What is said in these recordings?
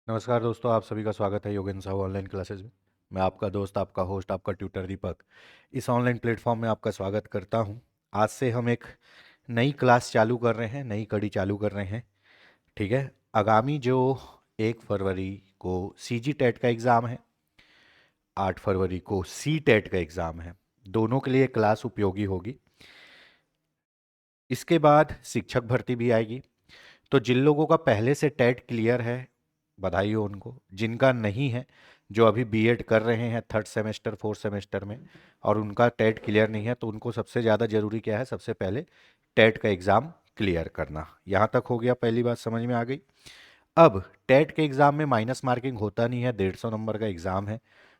नमस्कार दोस्तों, आप सभी का स्वागत है योगेंद्र साहू ऑनलाइन क्लासेस में। मैं आपका दोस्त, आपका होस्ट, आपका ट्यूटर दीपक इस ऑनलाइन प्लेटफॉर्म में आपका स्वागत करता हूं। आज से हम एक नई क्लास चालू कर रहे हैं, नई कड़ी चालू कर रहे हैं। ठीक है। आगामी जो 1 फरवरी को सीजी टेट का एग्ज़ाम है, 8 फरवरी को सी टेट का एग्ज़ाम है। दोनों के लिए क्लास उपयोगी होगी। इसके बाद शिक्षक भर्ती भी आएगी। तो जिन लोगों का पहले से टेट क्लियर है, बधाई हो उनको। जिनका नहीं है, जो अभी बीएड कर रहे हैं 3rd सेमेस्टर 4th सेमेस्टर में और उनका टेट क्लियर नहीं है, तो उनको सबसे ज़्यादा ज़रूरी क्या है? सबसे पहले टेट का एग्ज़ाम क्लियर करना। यहाँ तक हो गया, पहली बात समझ में आ गई। अब टेट के एग्ज़ाम में माइनस मार्किंग होता नहीं है, 150 नंबर का एग्ज़ाम है।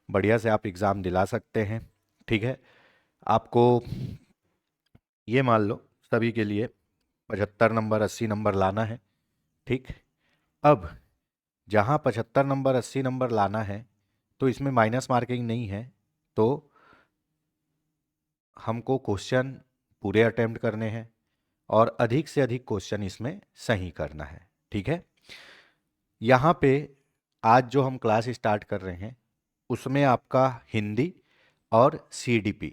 बढ़िया से आप एग्ज़ाम दिला सकते हैं। ठीक है। आपको ये मान लो सभी के लिए 75 नंबर 80 नंबर लाना है। ठीक। अब जहाँ 75 नंबर 80 नंबर लाना है, तो इसमें माइनस मार्किंग नहीं है। तो हमको क्वेश्चन पूरे अटेम्प्ट करने हैं और अधिक से अधिक क्वेश्चन इसमें सही करना है। ठीक है। यहाँ पे आज जो हम क्लास स्टार्ट कर रहे हैं, उसमें आपका हिंदी और सीडीपी।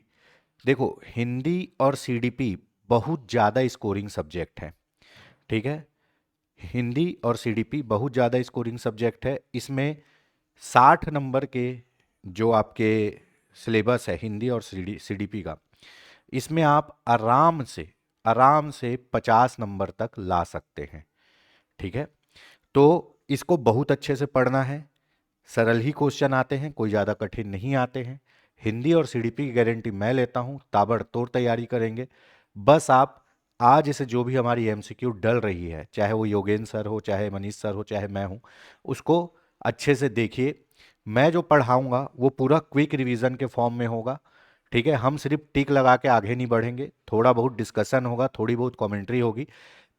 देखो, हिंदी और सीडीपी बहुत ज़्यादा स्कोरिंग सब्जेक्ट है। ठीक है। हिंदी और सीडीपी बहुत ज़्यादा स्कोरिंग सब्जेक्ट है। इसमें 60 नंबर के जो आपके सिलेबस है हिंदी और सीडीपी का, इसमें आप आराम से 50 नंबर तक ला सकते हैं। ठीक है। तो इसको बहुत अच्छे से पढ़ना है। सरल ही क्वेश्चन आते हैं, कोई ज़्यादा कठिन नहीं आते हैं। हिंदी और सीडीपी की गारंटी मैं लेता हूँ, ताबड़तोड़ तैयारी करेंगे। बस आप आज से जो भी हमारी एमसीक्यू डल रही है, चाहे वो योगेंद्र सर हो, चाहे मनीष सर हो, चाहे मैं हूँ, उसको अच्छे से देखिए। मैं जो पढ़ाऊंगा वो पूरा क्विक रिवीजन के फॉर्म में होगा। ठीक है। हम सिर्फ टिक लगा के आगे नहीं बढ़ेंगे, थोड़ा बहुत डिस्कशन होगा, थोड़ी बहुत कमेंट्री होगी,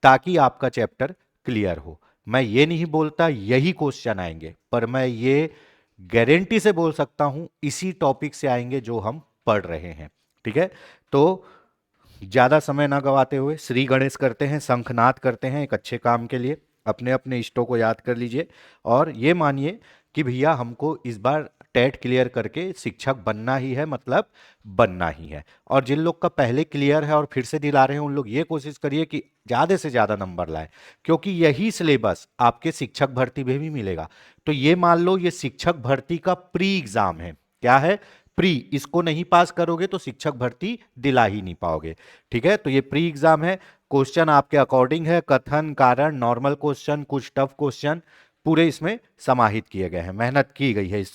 ताकि आपका चैप्टर क्लियर हो। मैं ये नहीं बोलता यही क्वेश्चन आएंगे, पर मैं ये गारंटी से बोल सकता हूं इसी टॉपिक से आएंगे जो हम पढ़ रहे हैं। ठीक है। तो ज्यादा समय ना गवाते हुए श्री गणेश करते हैं, शंखनाद करते हैं एक अच्छे काम के लिए। अपने अपने इष्टों को याद कर लीजिए और ये मानिए कि भैया हमको इस बार टेट क्लियर करके शिक्षक बनना ही है, मतलब बनना ही है। और जिन लोग का पहले क्लियर है और फिर से दिला रहे हैं, उन लोग ये कोशिश करिए कि ज्यादा से ज्यादा नंबर लाए, क्योंकि यही सिलेबस आपके शिक्षक भर्ती में भी मिलेगा। तो ये मान लो ये शिक्षक भर्ती का प्री एग्जाम है। क्या है? प्री। इसको नहीं पास करोगे तो शिक्षक भर्ती दिला ही नहीं पाओगे। ठीक है। तो ये प्री एग्जाम है। क्वेश्चन आपके अकॉर्डिंग है, कथन कारण नॉर्मल क्वेश्चन, कुछ टफ क्वेश्चन पूरे इसमें समाहित किए गए हैं। मेहनत की गई है इस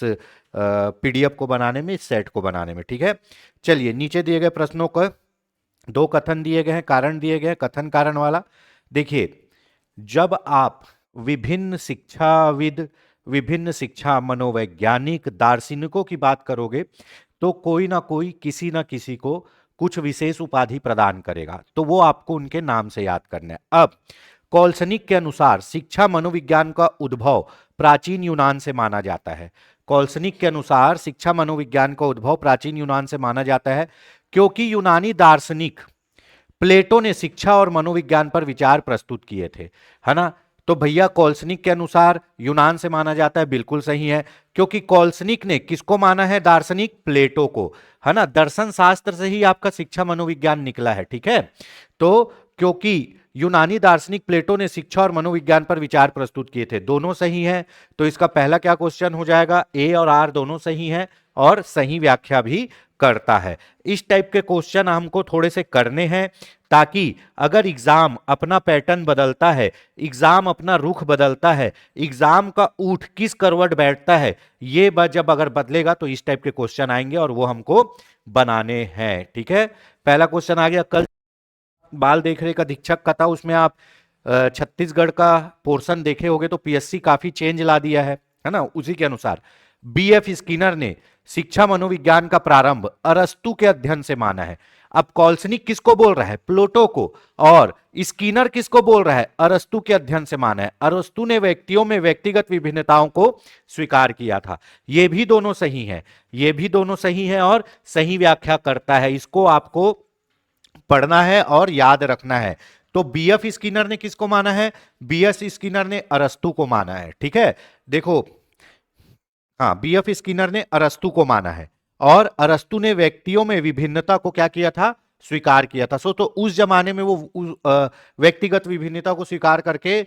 पीडीएफ को बनाने में, इस सेट को बनाने में। ठीक है। चलिए, नीचे दिए गए प्रश्नों को 2 कथन दिए गए हैं, कारण दिए गए हैं। कथन कारण वाला देखिए, जब आप विभिन्न शिक्षाविद, विभिन्न शिक्षा मनोवैज्ञानिक दार्शनिकों की बात करोगे, तो कोई ना कोई किसी ना किसी को कुछ विशेष उपाधि प्रदान करेगा, तो वो आपको उनके नाम से याद करना है। अब कौल्सनिक के अनुसार शिक्षा मनोविज्ञान का उद्भव प्राचीन यूनान से माना जाता है। कौल्सनिक के अनुसार शिक्षा मनोविज्ञान का उद्भव प्राचीन यूनान से माना जाता है, क्योंकि यूनानी दार्शनिक प्लेटो ने शिक्षा और मनोविज्ञान पर विचार प्रस्तुत किए थे। है ना? तो भैया कौल्सनिक के अनुसार यूनान से माना जाता है, बिल्कुल सही है। क्योंकि कौल्सनिक ने किसको माना है? दार्शनिक प्लेटो को। है ना? दर्शन शास्त्र से ही आपका शिक्षा मनोविज्ञान निकला है। ठीक है। तो क्योंकि यूनानी दार्शनिक प्लेटो ने शिक्षा और मनोविज्ञान पर विचार प्रस्तुत किए थे, दोनों सही है। तो इसका पहला क्या क्वेश्चन हो जाएगा? ए और आर दोनों सही है और सही व्याख्या भी करता है। इस टाइप के क्वेश्चन हमको थोड़े से करने हैं, ताकि अगर एग्जाम अपना पैटर्न बदलता है, एग्जाम अपना रुख बदलता है, एग्जाम का ऊठ किस करवट बैठता है, ये जब अगर बदलेगा तो इस टाइप के क्वेश्चन आएंगे और वो हमको बनाने हैं। ठीक है। पहला क्वेश्चन आ गया। कल बाल देख रेख अधीक्षक का था, उसमें आप छत्तीसगढ़ का पोर्शन देखे होंगे, तो पीएससी काफी चेंज ला दिया है ना? उसी के अनुसार बीएफ स्किनर ने शिक्षा मनोविज्ञान का प्रारंभ अरस्तु के अध्ययन से माना है। अब कौल्सनिक किसको बोल रहा है? प्लेटो को। और स्किनर किसको बोल रहा है? अरस्तु के अध्ययन से माना है। अरस्तु ने व्यक्तियों में व्यक्तिगत विभिन्नताओं को स्वीकार किया था। ये भी दोनों सही है, ये भी दोनों सही है और सही व्याख्या करता है। इसको आपको पढ़ना है और याद रखना है। तो बीएफ स्किनर ने किसको माना है? बीएस स्किनर ने अरस्तु को माना है। ठीक है, देखो, हाँ, बीएफ स्किनर ने अरस्तु को माना है और अरस्तु ने व्यक्तियों में विभिन्नता को क्या किया था? स्वीकार किया था। तो उस जमाने में वो व्यक्तिगत विभिन्नता को स्वीकार करके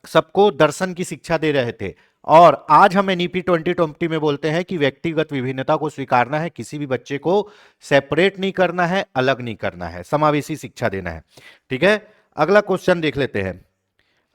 सबको दर्शन की शिक्षा दे रहे थे। और आज हम एनईपी 2020 में बोलते हैं कि व्यक्तिगत विभिन्नता को स्वीकारना है, किसी भी बच्चे को सेपरेट नहीं करना है, अलग नहीं करना है, समावेशी शिक्षा देना है। ठीक है, अगला क्वेश्चन देख लेते हैं।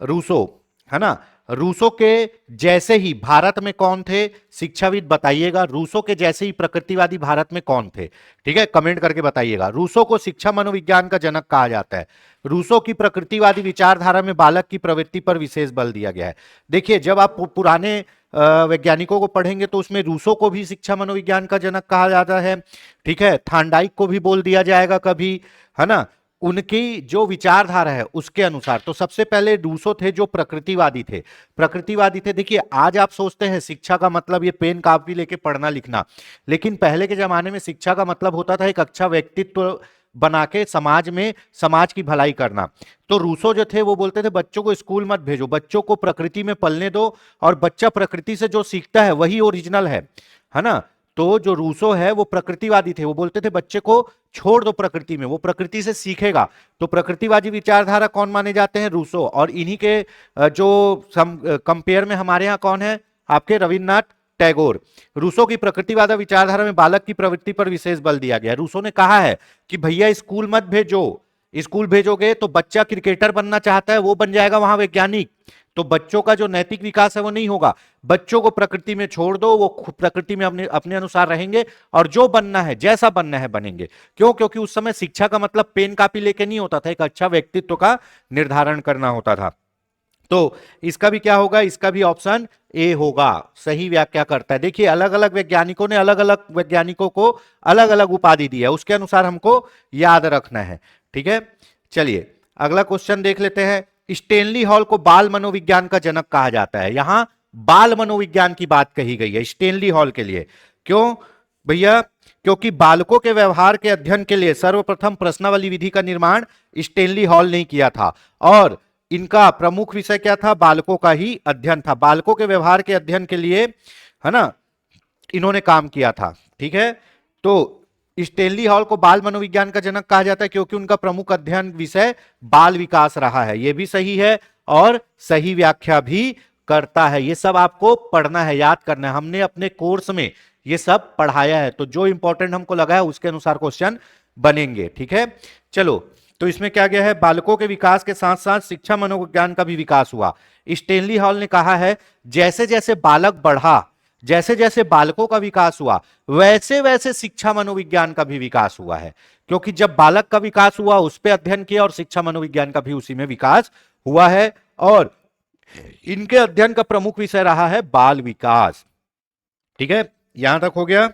रूसो, है ना, रूसो के जैसे ही भारत में कौन थे? शिक्षाविद बताइएगा, रूसो के जैसे ही प्रकृतिवादी भारत में कौन थे? ठीक है, कमेंट करके बताइएगा। रूसो को शिक्षा मनोविज्ञान का जनक कहा जाता है। रूसो की प्रकृतिवादी विचारधारा में बालक की प्रवृत्ति पर विशेष बल दिया गया है। देखिए, जब आप पुराने वैज्ञानिकों को पढ़ेंगे तो उसमें रूसो को भी शिक्षा मनोविज्ञान का जनक कहा जाता है। ठीक है, थांडाइक को भी बोल दिया जाएगा कभी, है ना, उनकी जो विचारधारा है उसके अनुसार। तो सबसे पहले रूसो थे जो प्रकृतिवादी थे, प्रकृतिवादी थे। देखिए, आज आप सोचते हैं शिक्षा का मतलब ये पेन कापी लेके पढ़ना लिखना, लेकिन पहले के जमाने में शिक्षा का मतलब होता था एक अच्छा व्यक्तित्व बना के समाज में समाज की भलाई करना। तो रूसो जो थे वो बोलते थे बच्चों को स्कूल मत भेजो, बच्चों को प्रकृति में पलने दो, और बच्चा प्रकृति से जो सीखता है वही ओरिजिनल है ना। तो जो रूसो है वो प्रकृतिवादी थे, वो बोलते थे बच्चे को छोड़ दो प्रकृति में, वो प्रकृति से सीखेगा। तो प्रकृतिवादी विचारधारा कौन माने जाते हैं? रूसो। और इन्हीं के जो कंपेयर में हमारे यहाँ कौन है? आपके रविन्द्रनाथ टैगोर। रूसो की प्रकृतिवाद विचारधारा में बालक की प्रवृत्ति पर विशेष बल दिया गया। रूसो ने कहा है कि भैया स्कूल मत भेजो, स्कूल भेजोगे तो बच्चा क्रिकेटर बनना चाहता है वो बन जाएगा वहां वैज्ञानिक, तो बच्चों का जो नैतिक विकास है वो नहीं होगा। बच्चों को प्रकृति में छोड़ दो, वो प्रकृति में अपने अनुसार रहेंगे और जो बनना है, जैसा बनना है बनेंगे। क्यों? क्योंकि उस समय शिक्षा का मतलब पेन कापी लेके नहीं होता था, एक अच्छा व्यक्तित्व का निर्धारण करना होता था। तो इसका भी क्या होगा? इसका भी ऑप्शन ए होगा, सही व्याख्या करता है। देखिए, अलग अलग वैज्ञानिकों ने अलग अलग वैज्ञानिकों को अलग अलग उपाधि दी है, उसके अनुसार हमको याद रखना है। ठीक है, चलिए अगला क्वेश्चन देख लेते हैं। स्टेनली हॉल को बाल मनोविज्ञान का जनक कहा जाता है। यहां बाल मनोविज्ञान की बात कही गई है स्टेनली हॉल के लिए। क्यों भैया? क्योंकि बालकों के व्यवहार के अध्ययन के लिए सर्वप्रथम प्रश्नावली विधि का निर्माण स्टेनली हॉल ने किया था, और इनका प्रमुख विषय क्या था? बालकों का ही अध्ययन था। बालकों के व्यवहार के अध्ययन के लिए, है ना, इन्होंने काम किया था। ठीक है, तो स्टेनली हॉल को बाल मनोविज्ञान का जनक कहा जाता है क्योंकि उनका प्रमुख अध्ययन विषय बाल विकास रहा है। यह भी सही है और सही व्याख्या भी करता है। ये सब आपको पढ़ना है, याद करना है, हमने अपने कोर्स में ये सब पढ़ाया है। तो जो इंपॉर्टेंट हमको लगा है उसके अनुसार क्वेश्चन बनेंगे। ठीक है, चलो, तो इसमें क्या गया है? बालकों के विकास के साथ साथ शिक्षा मनोविज्ञान का भी विकास हुआ। स्टेनली हॉल ने कहा है जैसे जैसे बालक बढ़ा, जैसे जैसे बालकों का विकास हुआ, वैसे वैसे शिक्षा मनोविज्ञान का भी विकास हुआ है। क्योंकि जब बालक का विकास हुआ उस पर अध्ययन किया, और शिक्षा मनोविज्ञान का भी उसी में विकास हुआ है, और इनके अध्ययन का प्रमुख विषय रहा है बाल विकास। ठीक है, यहां तक हो गया।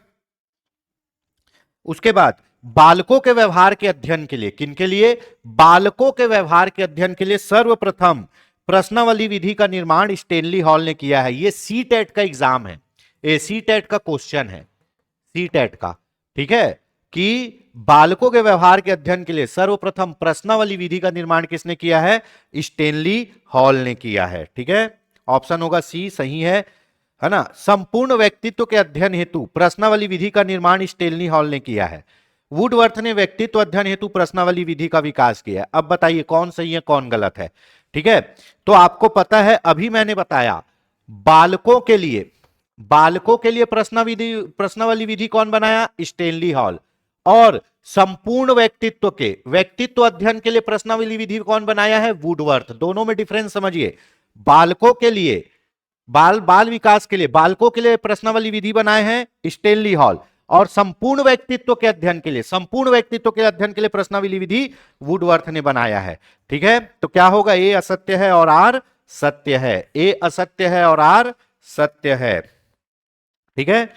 उसके बाद बालकों के व्यवहार के अध्ययन के लिए, किनके लिए? बालकों के व्यवहार के अध्ययन के लिए सर्वप्रथम प्रश्नावली विधि का निर्माण स्टेनली हॉल ने किया है। यह सीटेट का एग्जाम है, ये सीटेट का क्वेश्चन है, सीटेट का। ठीक है, कि बालकों के व्यवहार के अध्ययन के लिए सर्वप्रथम प्रश्नावली विधि का निर्माण किसने किया है? स्टेनली हॉल ने किया है। ठीक है, ऑप्शन होगा सी, सही है ना। संपूर्ण व्यक्तित्व के अध्ययन हेतु प्रश्नावली विधि का निर्माण स्टेनली हॉल ने किया है। वुडवर्थ ने व्यक्तित्व अध्ययन हेतु प्रश्नावली विधि का विकास किया। अब बताइए कौन सही है कौन गलत है। ठीक है, तो आपको पता है, अभी मैंने बताया बालकों के लिए प्रश्नावली विधि कौन बनाया? Stanley hall. और संपूर्ण व्यक्तित्व अध्ययन के लिए प्रश्नावली विधि कौन बनाया है? वुडवर्थ। दोनों में डिफरेंस समझिए। बालकों के लिए, बाल विकास के लिए, बालकों के लिए प्रश्नावली विधि बनाए हैं स्टेनली हॉल, और संपूर्ण व्यक्तित्व के अध्ययन के लिए प्रश्नावली विधि वुडवर्थ ने बनाया है। ठीक है, तो क्या होगा? ए असत्य है और आर सत्य है। ए असत्य है और आर सत्य है। ठीक है,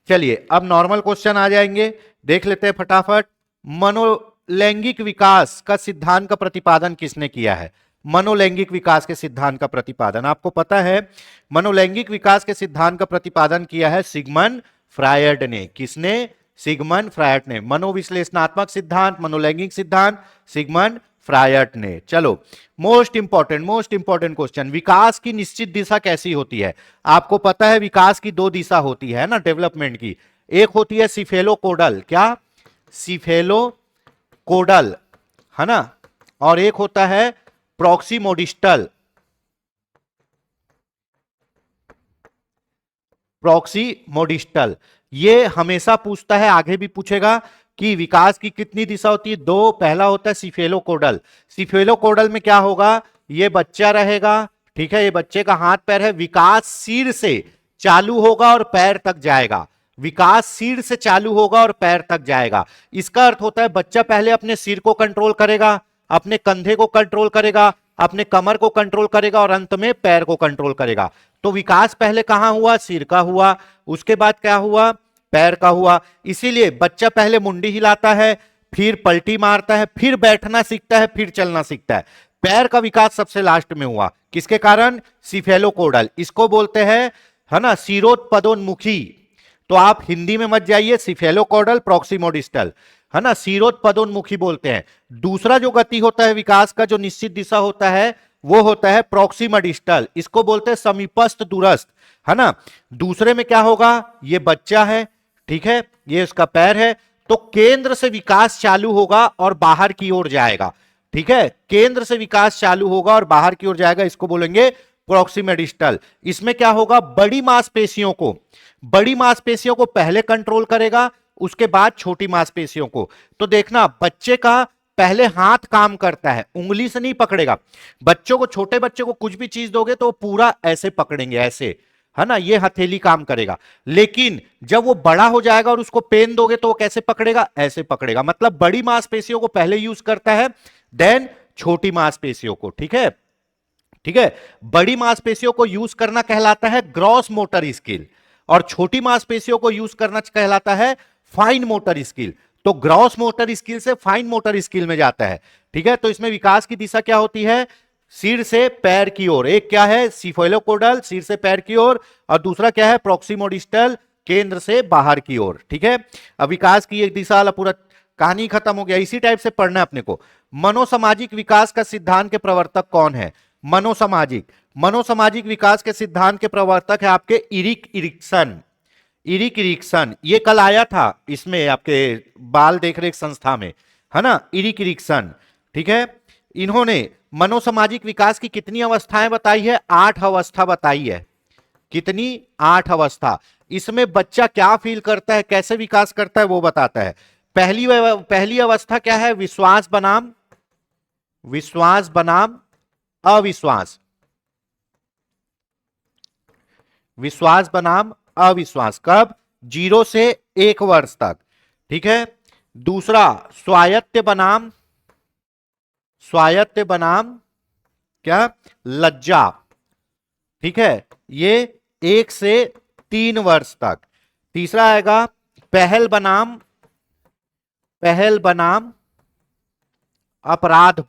चलिए अब नॉर्मल क्वेश्चन आ जाएंगे, देख लेते हैं फटाफट। मनोलैंगिक विकास का सिद्धांत का प्रतिपादन किसने किया है? मनोलैंगिक विकास के सिद्धांत का प्रतिपादन आपको पता है, मनोलैंगिक विकास के सिद्धांत का प्रतिपादन किया है सिगमंड फ्रायड ने। किसने? सिगमंड फ्रायड ने। मनोविश्लेषणात्मक सिद्धांत, मनोलैंगिक सिद्धांत, सिगमंड फ्रायट ने। चलो, मोस्ट इंपॉर्टेंट क्वेश्चन, विकास की निश्चित दिशा कैसी होती है? आपको पता है विकास की दो दिशा होती है ना डेवलपमेंट की, एक होती है सिफेलोकोडल, क्या? सिफेलोकोडल, है ना, और एक होता है प्रॉक्सिमोडिस्टल। प्रॉक्सिमोडिस्टल, ये हमेशा पूछता है, आगे भी पूछेगा कि विकास की कितनी दिशा होती है? दो। पहला होता है सिफेलोकोडल। सिफेलोकोडल में क्या होगा? ये बच्चा रहेगा, ठीक है, ये बच्चे का हाथ पैर है, विकास सिर से चालू होगा और पैर तक जाएगा। विकास सिर से चालू होगा और पैर तक जाएगा। इसका अर्थ होता है बच्चा पहले अपने सिर को कंट्रोल करेगा, अपने कंधे को कंट्रोल करेगा, अपने कमर को कंट्रोल करेगा और अंत में पैर को कंट्रोल करेगा। तो विकास पहले कहां हुआ? सिर का हुआ, उसके बाद क्या हुआ? पैर का हुआ। इसीलिए बच्चा पहले मुंडी हिलाता है, फिर पलटी मारता है, फिर बैठना सीखता है, फिर चलना सीखता है। पैर का विकास सबसे लास्ट में हुआ, किसके कारण? सिफेलोकोडल। इसको बोलते हैं, है ना, सिरोत्पदोन्मुखी। तो आप हिंदी में मत जाइए, सिफेलोकोडल प्रॉक्सिमोडिस्टल, है ना, सिरोत्पदोन्मुखी बोलते हैं। दूसरा जो गति होता है विकास का, जो निश्चित दिशा होता है, वो होता है प्रॉक्सिमोडिस्टल, इसको बोलते हैं समीपस्थ दूरस्थ, है ना। दूसरे में क्या होगा? ये बच्चा है, ठीक है, ये उसका पैर है, तो केंद्र से विकास चालू होगा और बाहर की ओर जाएगा, ठीक है, केंद्र से विकास चालू होगा और बाहर की ओर जाएगा, इसको बोलेंगे प्रॉक्सिमोडिस्टल। इसमें क्या होगा? बड़ी मांसपेशियों को पहले कंट्रोल करेगा, उसके बाद छोटी मांसपेशियों को। तो देखना, बच्चे का पहले हाथ काम करता है, उंगली से नहीं पकड़ेगा। बच्चों को, छोटे बच्चे को कुछ भी चीज दोगे तो वो पूरा ऐसे पकड़ेंगे, ऐसे, है ना, ये हथेली काम करेगा। लेकिन जब वो बड़ा हो जाएगा और उसको पेन दोगे तो वो कैसे पकड़ेगा? ऐसे पकड़ेगा। मतलब बड़ी मांसपेशियों को पहले यूज करता है, देन छोटी मांसपेशियों को, ठीक है, ठीक है। बड़ी मांसपेशियों को यूज करना कहलाता है ग्रॉस मोटर स्किल, और छोटी मांसपेशियों को यूज करना कहलाता है फाइन मोटर स्किल। तो ग्रॉस मोटर स्किल से फाइन मोटर स्किल में जाता है, ठीक है। तो इसमें विकास की दिशा क्या होती है? सिर से पैर की ओर। एक क्या है? सिफेलोकोडल, सिर से पैर की ओर, और दूसरा क्या है? प्रॉक्सिमोडिस्टल, केंद्र से बाहर की ओर, ठीक है। अब विकास की एक दिशा वाला पूरा कहानी खत्म हो गया। इसी टाइप से पढ़ना है अपने को। मनोसामाजिक विकास का सिद्धांत के प्रवर्तक कौन है? मनोसामाजिक विकास के सिद्धांत के प्रवर्तक है आपके इरिक इरिक्सन। ये कल आया था इसमें आपके बाल देखरेख संस्था में, है ना, इरिक इरिक्सन, ठीक है। इन्होंने मनोसामाजिक विकास की कितनी अवस्थाएं बताई है? 8 अवस्था बताई है। कितनी? 8 अवस्था। इसमें बच्चा क्या फील करता है, कैसे विकास करता है, वो बताता है। पहली अवस्था क्या है? विश्वास बनाम अविश्वास, विश्वास बनाम अविश्वास। कब? 0 से 1 वर्ष तक, ठीक है। दूसरा स्वायत्त बनाम क्या? लज्जा, ठीक है, ये 1 से 3 वर्ष तक। तीसरा आएगा पहल बनाम अपराध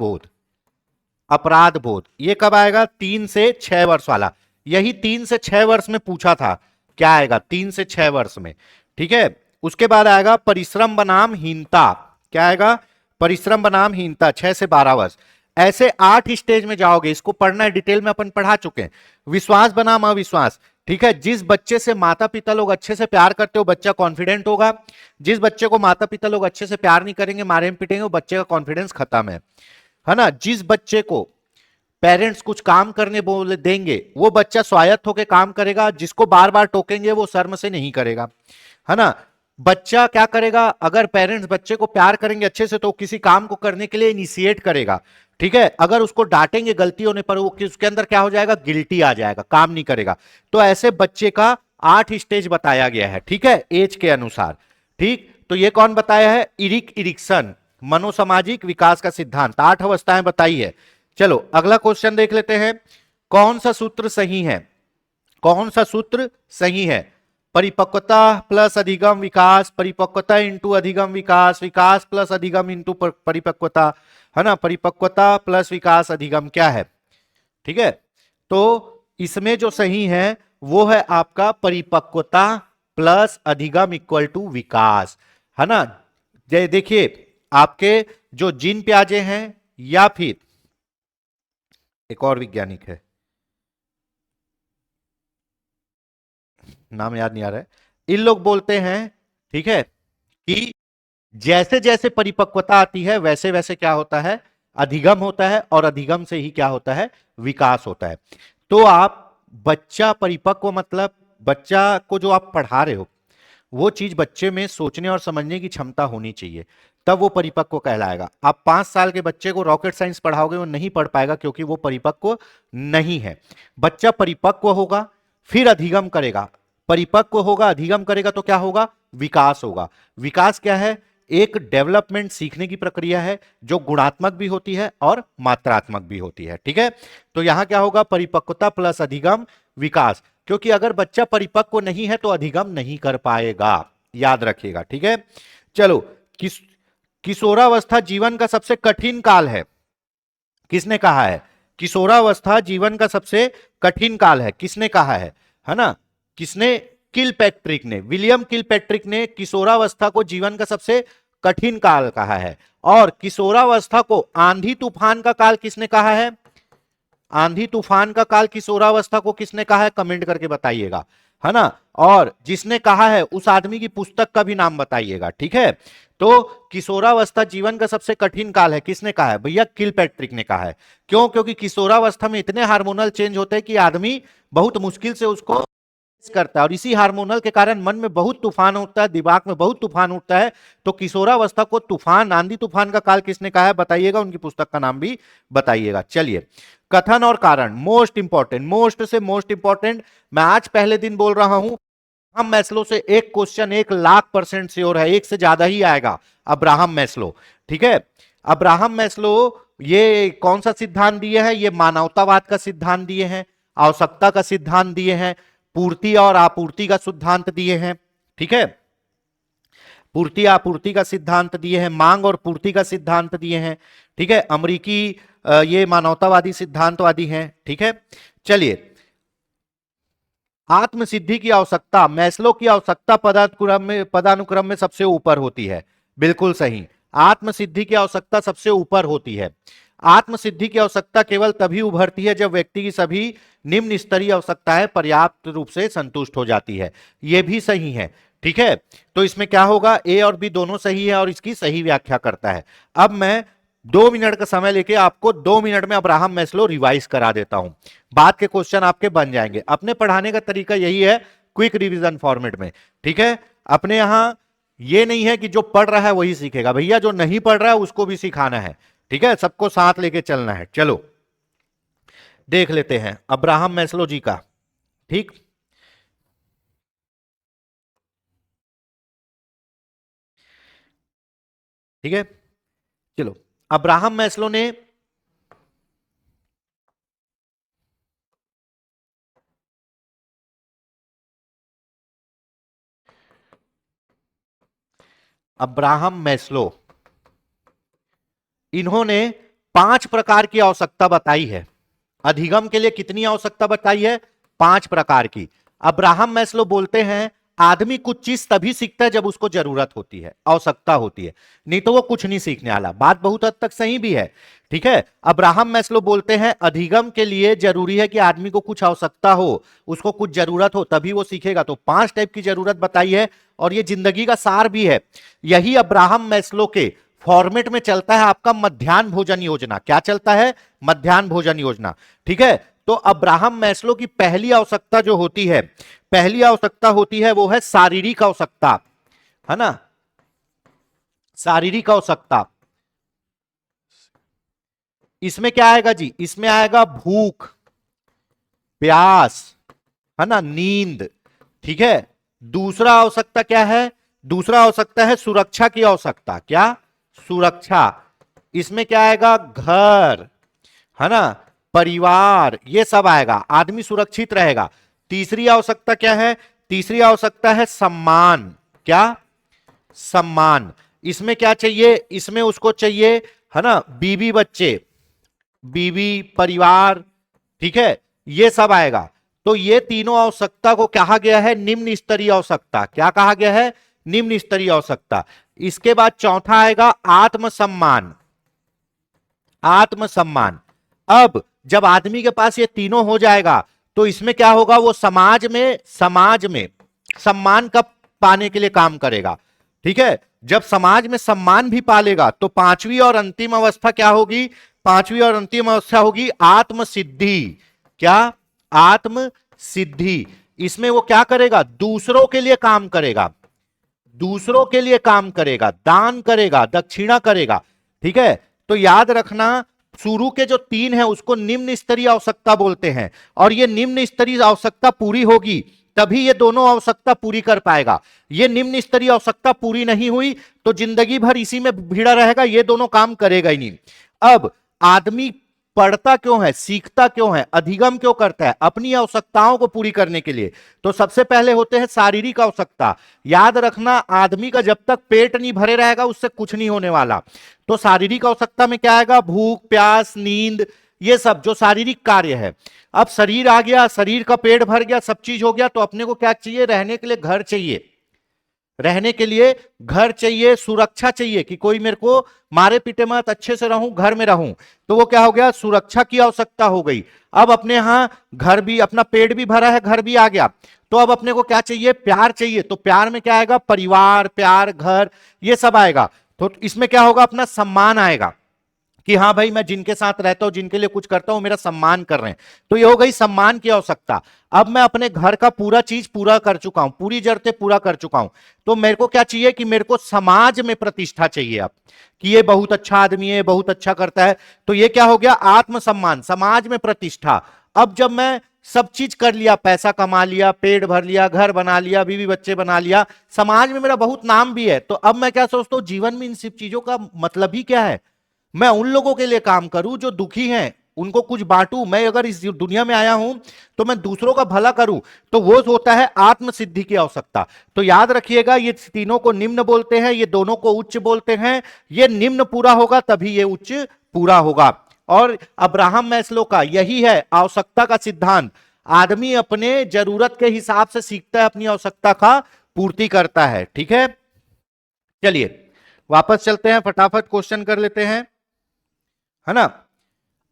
बोध। ये कब आएगा? 3 से 6 वर्ष वाला। यही 3 से 6 वर्ष में पूछा था, क्या आएगा? 3 से 6 वर्ष में, ठीक है। उसके बाद आएगा परिश्रम बनाम हीनता। क्या आएगा? परिश्रम बनाम हीनता, 6 से 12 वर्ष। ऐसे 8 स्टेज में जाओगे, इसको पढ़ना है, डिटेल में अपन पढ़ा चुके हैं। विश्वास बनाम अविश्वास, ठीक है। जिस बच्चे से माता पिता लोग अच्छे से प्यार करते हो, बच्चा कॉन्फिडेंट होगा। जिस बच्चे को माता पिता लोग अच्छे से प्यार नहीं करेंगे, मारेंगे पीटेंगे, वो बच्चे का कॉन्फिडेंस खत्म है ना। जिस बच्चे को पेरेंट्स कुछ काम करने बोल देंगे, वो बच्चा स्वायत्त होकर काम करेगा। जिसको बार बार टोकेंगे, वो शर्म से नहीं करेगा, है ना। बच्चा क्या करेगा? अगर पेरेंट्स बच्चे को प्यार करेंगे अच्छे से, तो किसी काम को करने के लिए इनिशिएट करेगा, ठीक है। अगर उसको डांटेंगे गलती होने पर, वो उसके अंदर क्या हो जाएगा? गिल्टी आ जाएगा, काम नहीं करेगा। तो ऐसे बच्चे का 8 स्टेज बताया गया है, ठीक है, एज के अनुसार, ठीक। तो ये कौन बताया है? इरिक इरिक्सन, मनोसामाजिक विकास का सिद्धांत, 8 अवस्थाएं बताई है। चलो अगला क्वेश्चन देख लेते हैं। कौन सा सूत्र सही है? परिपक्वता प्लस अधिगम विकास, परिपक्वता इंटू अधिगम विकास, विकास प्लस अधिगम इंटू परिपक्वता, है ना। परिपक्वता प्लस विकास अधिगम क्या है? ठीक है, तो इसमें जो सही है वो है आपका परिपक्वता प्लस अधिगम इक्वल टू विकास, है ना। देखिए आपके जो जीन प्याजे हैं या फिर एक और वैज्ञानिक है, नाम याद नहीं आ रहा है, इन लोग बोलते हैं, ठीक है, कि जैसे जैसे परिपक्वता आती है वैसे वैसे क्या होता है, अधिगम होता है, और अधिगम से ही क्या होता है, विकास होता है। तो आप बच्चा परिपक्व मतलब बच्चा को जो आप पढ़ा रहे हो वो चीज बच्चे में सोचने और समझने की क्षमता होनी चाहिए, तब वो परिपक्व कहलाएगा। आप 5 साल के बच्चे को रॉकेट साइंस पढ़ाओगे वो नहीं पढ़ पाएगा, क्योंकि वो परिपक्व नहीं है। बच्चा परिपक्व होगा फिर अधिगम करेगा, परिपक्व होगा अधिगम करेगा तो क्या होगा, विकास होगा। विकास क्या है, एक डेवलपमेंट सीखने की प्रक्रिया है जो गुणात्मक भी होती है और मात्रात्मक भी होती है, ठीक है। तो यहां क्या होगा, परिपक्वता प्लस अधिगम विकास, क्योंकि अगर बच्चा परिपक्व नहीं है तो अधिगम नहीं कर पाएगा, याद रखिएगा, ठीक है। चलो, किस किशोरावस्था जीवन का सबसे कठिन काल है, किसने कहा है, किशोरावस्था जीवन का सबसे कठिन काल है, किसने कहा है ना, किसने, किलपैट्रिक ने, विलियम किलपैट्रिक ने किशोरावस्था को जीवन का सबसे कठिन काल कहा है। और किशोरावस्था को आंधी तूफान का काल किसने कहा है, आंधी तूफान का काल किशोरावस्था को किसने कहा है, कमेंट करके बताइएगा, है ना। और जिसने कहा है उस आदमी की पुस्तक का भी नाम बताइएगा, ठीक है। तो किशोरावस्था जीवन का सबसे कठिन काल है, किसने कहा है, भैया किलपैट्रिक ने कहा है। क्यों, क्योंकि किशोरावस्था में इतने हार्मोनल चेंज होते हैं कि आदमी बहुत मुश्किल से उसको करता है, और इसी हार्मोनल के कारण मन में बहुत तूफान उठता है, दिमाग में बहुत तूफान उठता है। तो किशोरावस्था को तूफान, आंधी तूफान का काल किसने कहा है बताइएगा, उनकी पुस्तक का नाम भी बताइएगा। चलिए, कथन और कारण, मोस्ट इंपॉर्टेंट, मोस्ट से मोस्ट इंपॉर्टेंट। मैं आज पहले दिन बोल रहा हूं, हम मैस्लो से एक क्वेश्चन 1,00,000% श्योर है, एक से ज्यादा ही आएगा। अब्राहम मैस्लो, ठीक है। अब्राहम मैस्लो ये कौन सा सिद्धांत दिए हैं, ये मानवतावाद का सिद्धांत दिए हैं, आवश्यकता का सिद्धांत दिए हैं, पूर्ति और आपूर्ति का सिद्धांत दिए हैं, ठीक है। पूर्ति आपूर्ति का सिद्धांत दिए हैं, मांग और पूर्ति का सिद्धांत दिए हैं, ठीक है। अमेरिकी ये मानवतावादी सिद्धांतवादी हैं, ठीक है। चलिए, आत्मसिद्धि की आवश्यकता, मैस्लो की आवश्यकता पदानुक्रम में सबसे ऊपर होती है, बिल्कुल सही। आत्मसिद्धि की आवश्यकता सबसे ऊपर होती है। आत्मसिद्धि की आवश्यकता केवल तभी उभरती है जब व्यक्ति की सभी निम्न स्तरीय आवश्यकताएं पर्याप्त रूप से संतुष्ट हो जाती है, यह भी सही है, ठीक है। तो इसमें क्या होगा, ए और बी दोनों सही है और इसकी सही व्याख्या करता है। अब मैं 2 मिनट का समय लेके आपको 2 मिनट में अब्राहम मैस्लो रिवाइज करा देता हूं, बाद के क्वेश्चन आपके बन जाएंगे। अपने पढ़ाने का तरीका यही है, क्विक रिवीजन फॉर्मेट में, ठीक है। अपने यहां ये नहीं है कि जो पढ़ रहा है वही सीखेगा, भैया जो नहीं पढ़ रहा है उसको भी सिखाना है, ठीक है, सबको साथ लेके चलना है। चलो देख लेते हैं अब्राहम मैस्लो जी का, ठीक। ठीक है, चलो, अब्राहम मैस्लो ने अब्राहम मैस्लो इन्होंने 5 प्रकार की आवश्यकता बताई है। अधिगम के लिए कितनी आवश्यकता बताई है, 5 प्रकार की। अब्राहम मैस्लो बोलते हैं आदमी कुछ चीज तभी सीखता है जब उसको जरूरत होती है, आवश्यकता होती है, नहीं तो वो कुछ नहीं सीखने वाला। बात बहुत हद तक सही भी है, ठीक है। अब्राहम मैस्लो बोलते हैं अधिगम के लिए जरूरी है कि आदमी को कुछ आवश्यकता हो, उसको कुछ जरूरत हो, तभी वो सीखेगा। तो 5 टाइप की जरूरत बताई है और ये जिंदगी का सार भी है। यही अब्राहम मैस्लो के फॉर्मेट में चलता है आपका मध्याह्न भोजन योजना। क्या चलता है, मध्याह्न भोजन योजना, ठीक है। तो अब्राहम मैस्लो की पहली आवश्यकता जो होती है, पहली आवश्यकता होती है वो है शारीरिक आवश्यकता, है ना, शारीरिक आवश्यकता। इसमें क्या आएगा जी, इसमें आएगा भूख, प्यास, है ना, नींद, ठीक है। दूसरा आवश्यकता क्या है, दूसरा आवश्यकता है सुरक्षा की आवश्यकता। क्या, सुरक्षा। इसमें क्या आएगा, घर, है ना, परिवार, ये सब आएगा, आदमी सुरक्षित रहेगा। तीसरी आवश्यकता क्या है, तीसरी आवश्यकता है सम्मान। क्या, सम्मान। इसमें क्या चाहिए, इसमें उसको चाहिए, है ना, बीवी बच्चे, बीवी परिवार, ठीक है, ये सब आएगा। तो ये तीनों आवश्यकता को कहा गया है निम्न स्तरीय आवश्यकता। क्या कहा गया है, निम्न स्तरीय आवश्यकता। इसके बाद चौथा आएगा आत्मसम्मान, आत्मसम्मान। अब जब आदमी के पास ये तीनों हो जाएगा तो इसमें क्या होगा, वो समाज में सम्मान का पाने के लिए काम करेगा। ठीक है, जब समाज में सम्मान भी पालेगा तो पांचवी और अंतिम अवस्था क्या होगी, पांचवी और अंतिम अवस्था होगी आत्मसिद्धि। क्या? आत्मसिद्धि। इसमें वो क्या करेगा, दूसरों के लिए काम करेगा, दूसरों के लिए काम करेगा, दान करेगा, दक्षिणा करेगा। ठीक है, तो याद रखना शुरू के जो तीन है उसको निम्न स्तरीय आवश्यकता बोलते हैं, और ये निम्न स्तरीय आवश्यकता पूरी होगी तभी ये दोनों आवश्यकता पूरी कर पाएगा। ये निम्न स्तरीय आवश्यकता पूरी नहीं हुई तो जिंदगी भर इसी में भिड़ा रहेगा, ये दोनों काम करेगा ही नहीं। अब आदमी पढ़ता क्यों है, सीखता क्यों है, अधिगम क्यों करता है? अपनी आवश्यकताओं को पूरी करने के लिए। तो सबसे पहले होते हैं शारीरिक आवश्यकता। याद रखना आदमी का जब तक पेट नहीं भरे रहेगा उससे कुछ नहीं होने वाला। तो शारीरिक आवश्यकता में क्या आएगा, भूख, प्यास, नींद, ये सब जो शारीरिक कार्य है। अब शरीर आ गया, शरीर का पेट भर गया, सब चीज हो गया, तो अपने को क्या चाहिए, रहने के लिए घर चाहिए, रहने के लिए घर चाहिए, सुरक्षा चाहिए कि कोई मेरे को मारे पीटे मत, अच्छे से रहूं, घर में रहूं। तो वो क्या हो गया, सुरक्षा की आवश्यकता हो गई। अब अपने यहां घर भी, अपना पेट भी भरा है, घर भी आ गया, तो अब अपने को क्या चाहिए, प्यार चाहिए। तो प्यार में क्या आएगा, परिवार, प्यार, घर, ये सब आएगा। तो इसमें क्या होगा, अपना सम्मान आएगा कि हाँ भाई मैं जिनके साथ रहता हूं, जिनके लिए कुछ करता हूं, मेरा सम्मान कर रहे हैं। तो ये हो गई सम्मान की आवश्यकता। अब मैं अपने घर का पूरा चीज पूरा कर चुका हूं, पूरी जरूरतें पूरा कर चुका हूं, तो मेरे को क्या चाहिए कि मेरे को समाज में प्रतिष्ठा चाहिए अब, कि ये बहुत अच्छा आदमी है, बहुत अच्छा करता है। तो ये क्या हो गया, आत्मसम्मान, समाज में प्रतिष्ठा। अब जब मैं सब चीज कर लिया, पैसा कमा लिया, पेट भर लिया, घर बना लिया, बीवी बच्चे बना लिया, समाज में मेरा बहुत नाम भी है, तो अब मैं क्या सोचता हूं, जीवन में इन सब चीजों का मतलब ही क्या है, मैं उन लोगों के लिए काम करूं जो दुखी हैं, उनको कुछ बांटूं। मैं अगर इस दुनिया में आया हूं तो मैं दूसरों का भला करूं। तो वो होता है आत्मसिद्धि की आवश्यकता। तो याद रखिएगा ये तीनों को निम्न बोलते हैं, ये दोनों को उच्च बोलते हैं। ये निम्न पूरा होगा तभी ये उच्च पूरा होगा। और अब्राहम मैस्लो का यही है आवश्यकता का सिद्धांत। आदमी अपने जरूरत के हिसाब से सीखता है, अपनी आवश्यकता का पूर्ति करता है। ठीक है, चलिए वापस चलते हैं, फटाफट क्वेश्चन कर लेते हैं, है ना।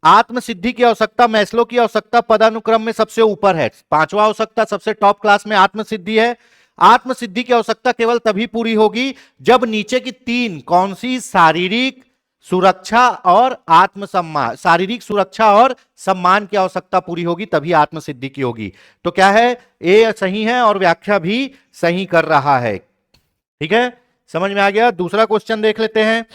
आत्मसिद्धि की आवश्यकता, मैस्लो की आवश्यकता पदानुक्रम में सबसे ऊपर है, पांचवा आवश्यकता सबसे टॉप क्लास में आत्मसिद्धि है। आत्मसिद्धि की आवश्यकता केवल तभी पूरी होगी जब नीचे की तीन, कौन सी, शारीरिक सुरक्षा और आत्मसम्मान, शारीरिक सुरक्षा और सम्मान की आवश्यकता पूरी होगी, तभी आत्मसिद्धि की होगी। तो क्या है, ए सही है और व्याख्या भी सही कर रहा है। ठीक है, समझ में आ गया। दूसरा क्वेश्चन देख लेते हैं,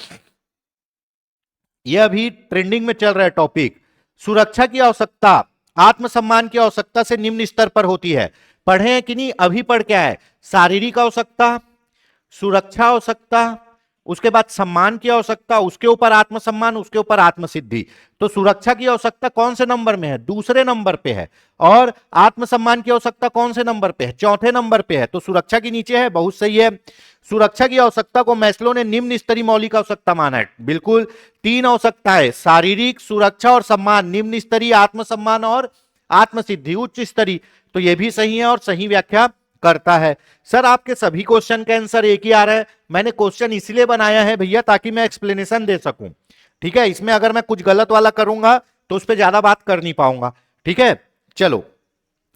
यह अभी ट्रेंडिंग में चल रहा है टॉपिक। सुरक्षा की आवश्यकता आत्मसम्मान की आवश्यकता से निम्न स्तर पर होती है। पढ़े हैं कि नहीं, अभी पढ़ क्या है, शारीरिक आवश्यकता, सुरक्षा आवश्यकता, उसके बाद सम्मान की आवश्यकता, उसके ऊपर आत्मसम्मान, उसके ऊपर आत्मसिद्धि। तो सुरक्षा की आवश्यकता कौन से नंबर में है, दूसरे नंबर पे है। और आत्मसम्मान की आवश्यकता कौन से नंबर पे है, चौथे नंबर पे है। तो सुरक्षा की नीचे है, बहुत सही है। सुरक्षा की आवश्यकता को मैस्लो ने निम्न स्तरीय मौलिक आवश्यकता माना है, बिल्कुल। तीन आवश्यकताएं, शारीरिक, सुरक्षा और सम्मान, निम्न स्तरीय आत्मसम्मान और आत्मसिद्धि उच्च स्तरीय। तो यह भी सही है और सही व्याख्या करता है। सर आपके सभी क्वेश्चन का आंसर एक ही आ रहा है, मैंने क्वेश्चन इसलिए बनाया है भैया ताकि मैं एक्सप्लेनेशन दे सकूं। ठीक है, इसमें अगर मैं कुछ गलत वाला करूंगा तो उस पर ज्यादा बात कर नहीं पाऊंगा। ठीक है, चलो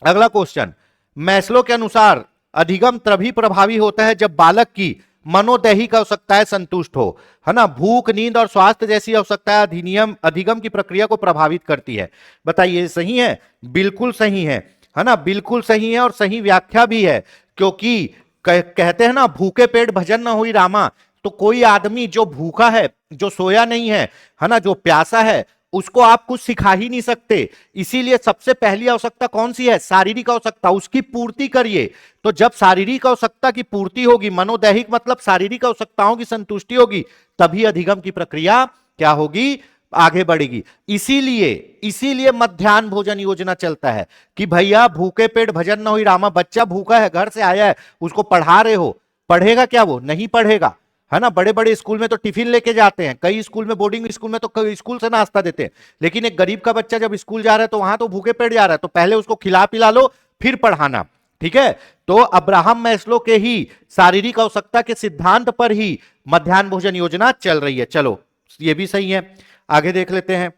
अगला क्वेश्चन। मैस्लो के अनुसार अधिगम तभी प्रभावी होता है जब बालक की मनोदैहिक आवश्यकताएं संतुष्ट हो, है ना। भूख, नींद और स्वास्थ्य जैसी आवश्यकताएं अधिगम की प्रक्रिया को प्रभावित करती है। बताइए सही है, बिल्कुल सही है ना, बिल्कुल सही है और सही व्याख्या भी है। क्योंकि कहते हैं ना, भूखे पेट भजन न हुई रामा। तो कोई आदमी जो भूखा है, जो सोया नहीं है ना, जो प्यासा है, उसको आप कुछ सिखा ही नहीं सकते। इसीलिए सबसे पहली आवश्यकता कौन सी है, शारीरिक आवश्यकता, उसकी पूर्ति करिए। तो जब शारीरिक आवश्यकता की पूर्ति होगी, मनोदैहिक मतलब शारीरिक आवश्यकताओं की संतुष्टि होगी, तभी अधिगम की प्रक्रिया क्या होगी, आगे बढ़ेगी। इसीलिए मध्याह्न भोजन योजना चलता है कि भैया भूखे पेट भजन न हुई रामा। बच्चा भूखा है, घर से आया है, उसको पढ़ा रहे हो, पढ़ेगा क्या, वो नहीं पढ़ेगा, है ना। बड़े बड़े स्कूल में तो टिफिन लेके जाते हैं, कई स्कूल में, बोर्डिंग स्कूल में तो स्कूल से नाश्ता देते हैं। लेकिन एक गरीब का बच्चा जब स्कूल जा रहा है तो वहां तो भूखे पेट जा रहा है, तो पहले उसको खिला पिला लो फिर पढ़ाना। ठीक है, तो अब्राहम मैस्लो के ही शारीरिक आवश्यकता के सिद्धांत पर ही मध्याह्न भोजन योजना चल रही है। चलो ये भी सही है। आगे देख लेते हैं।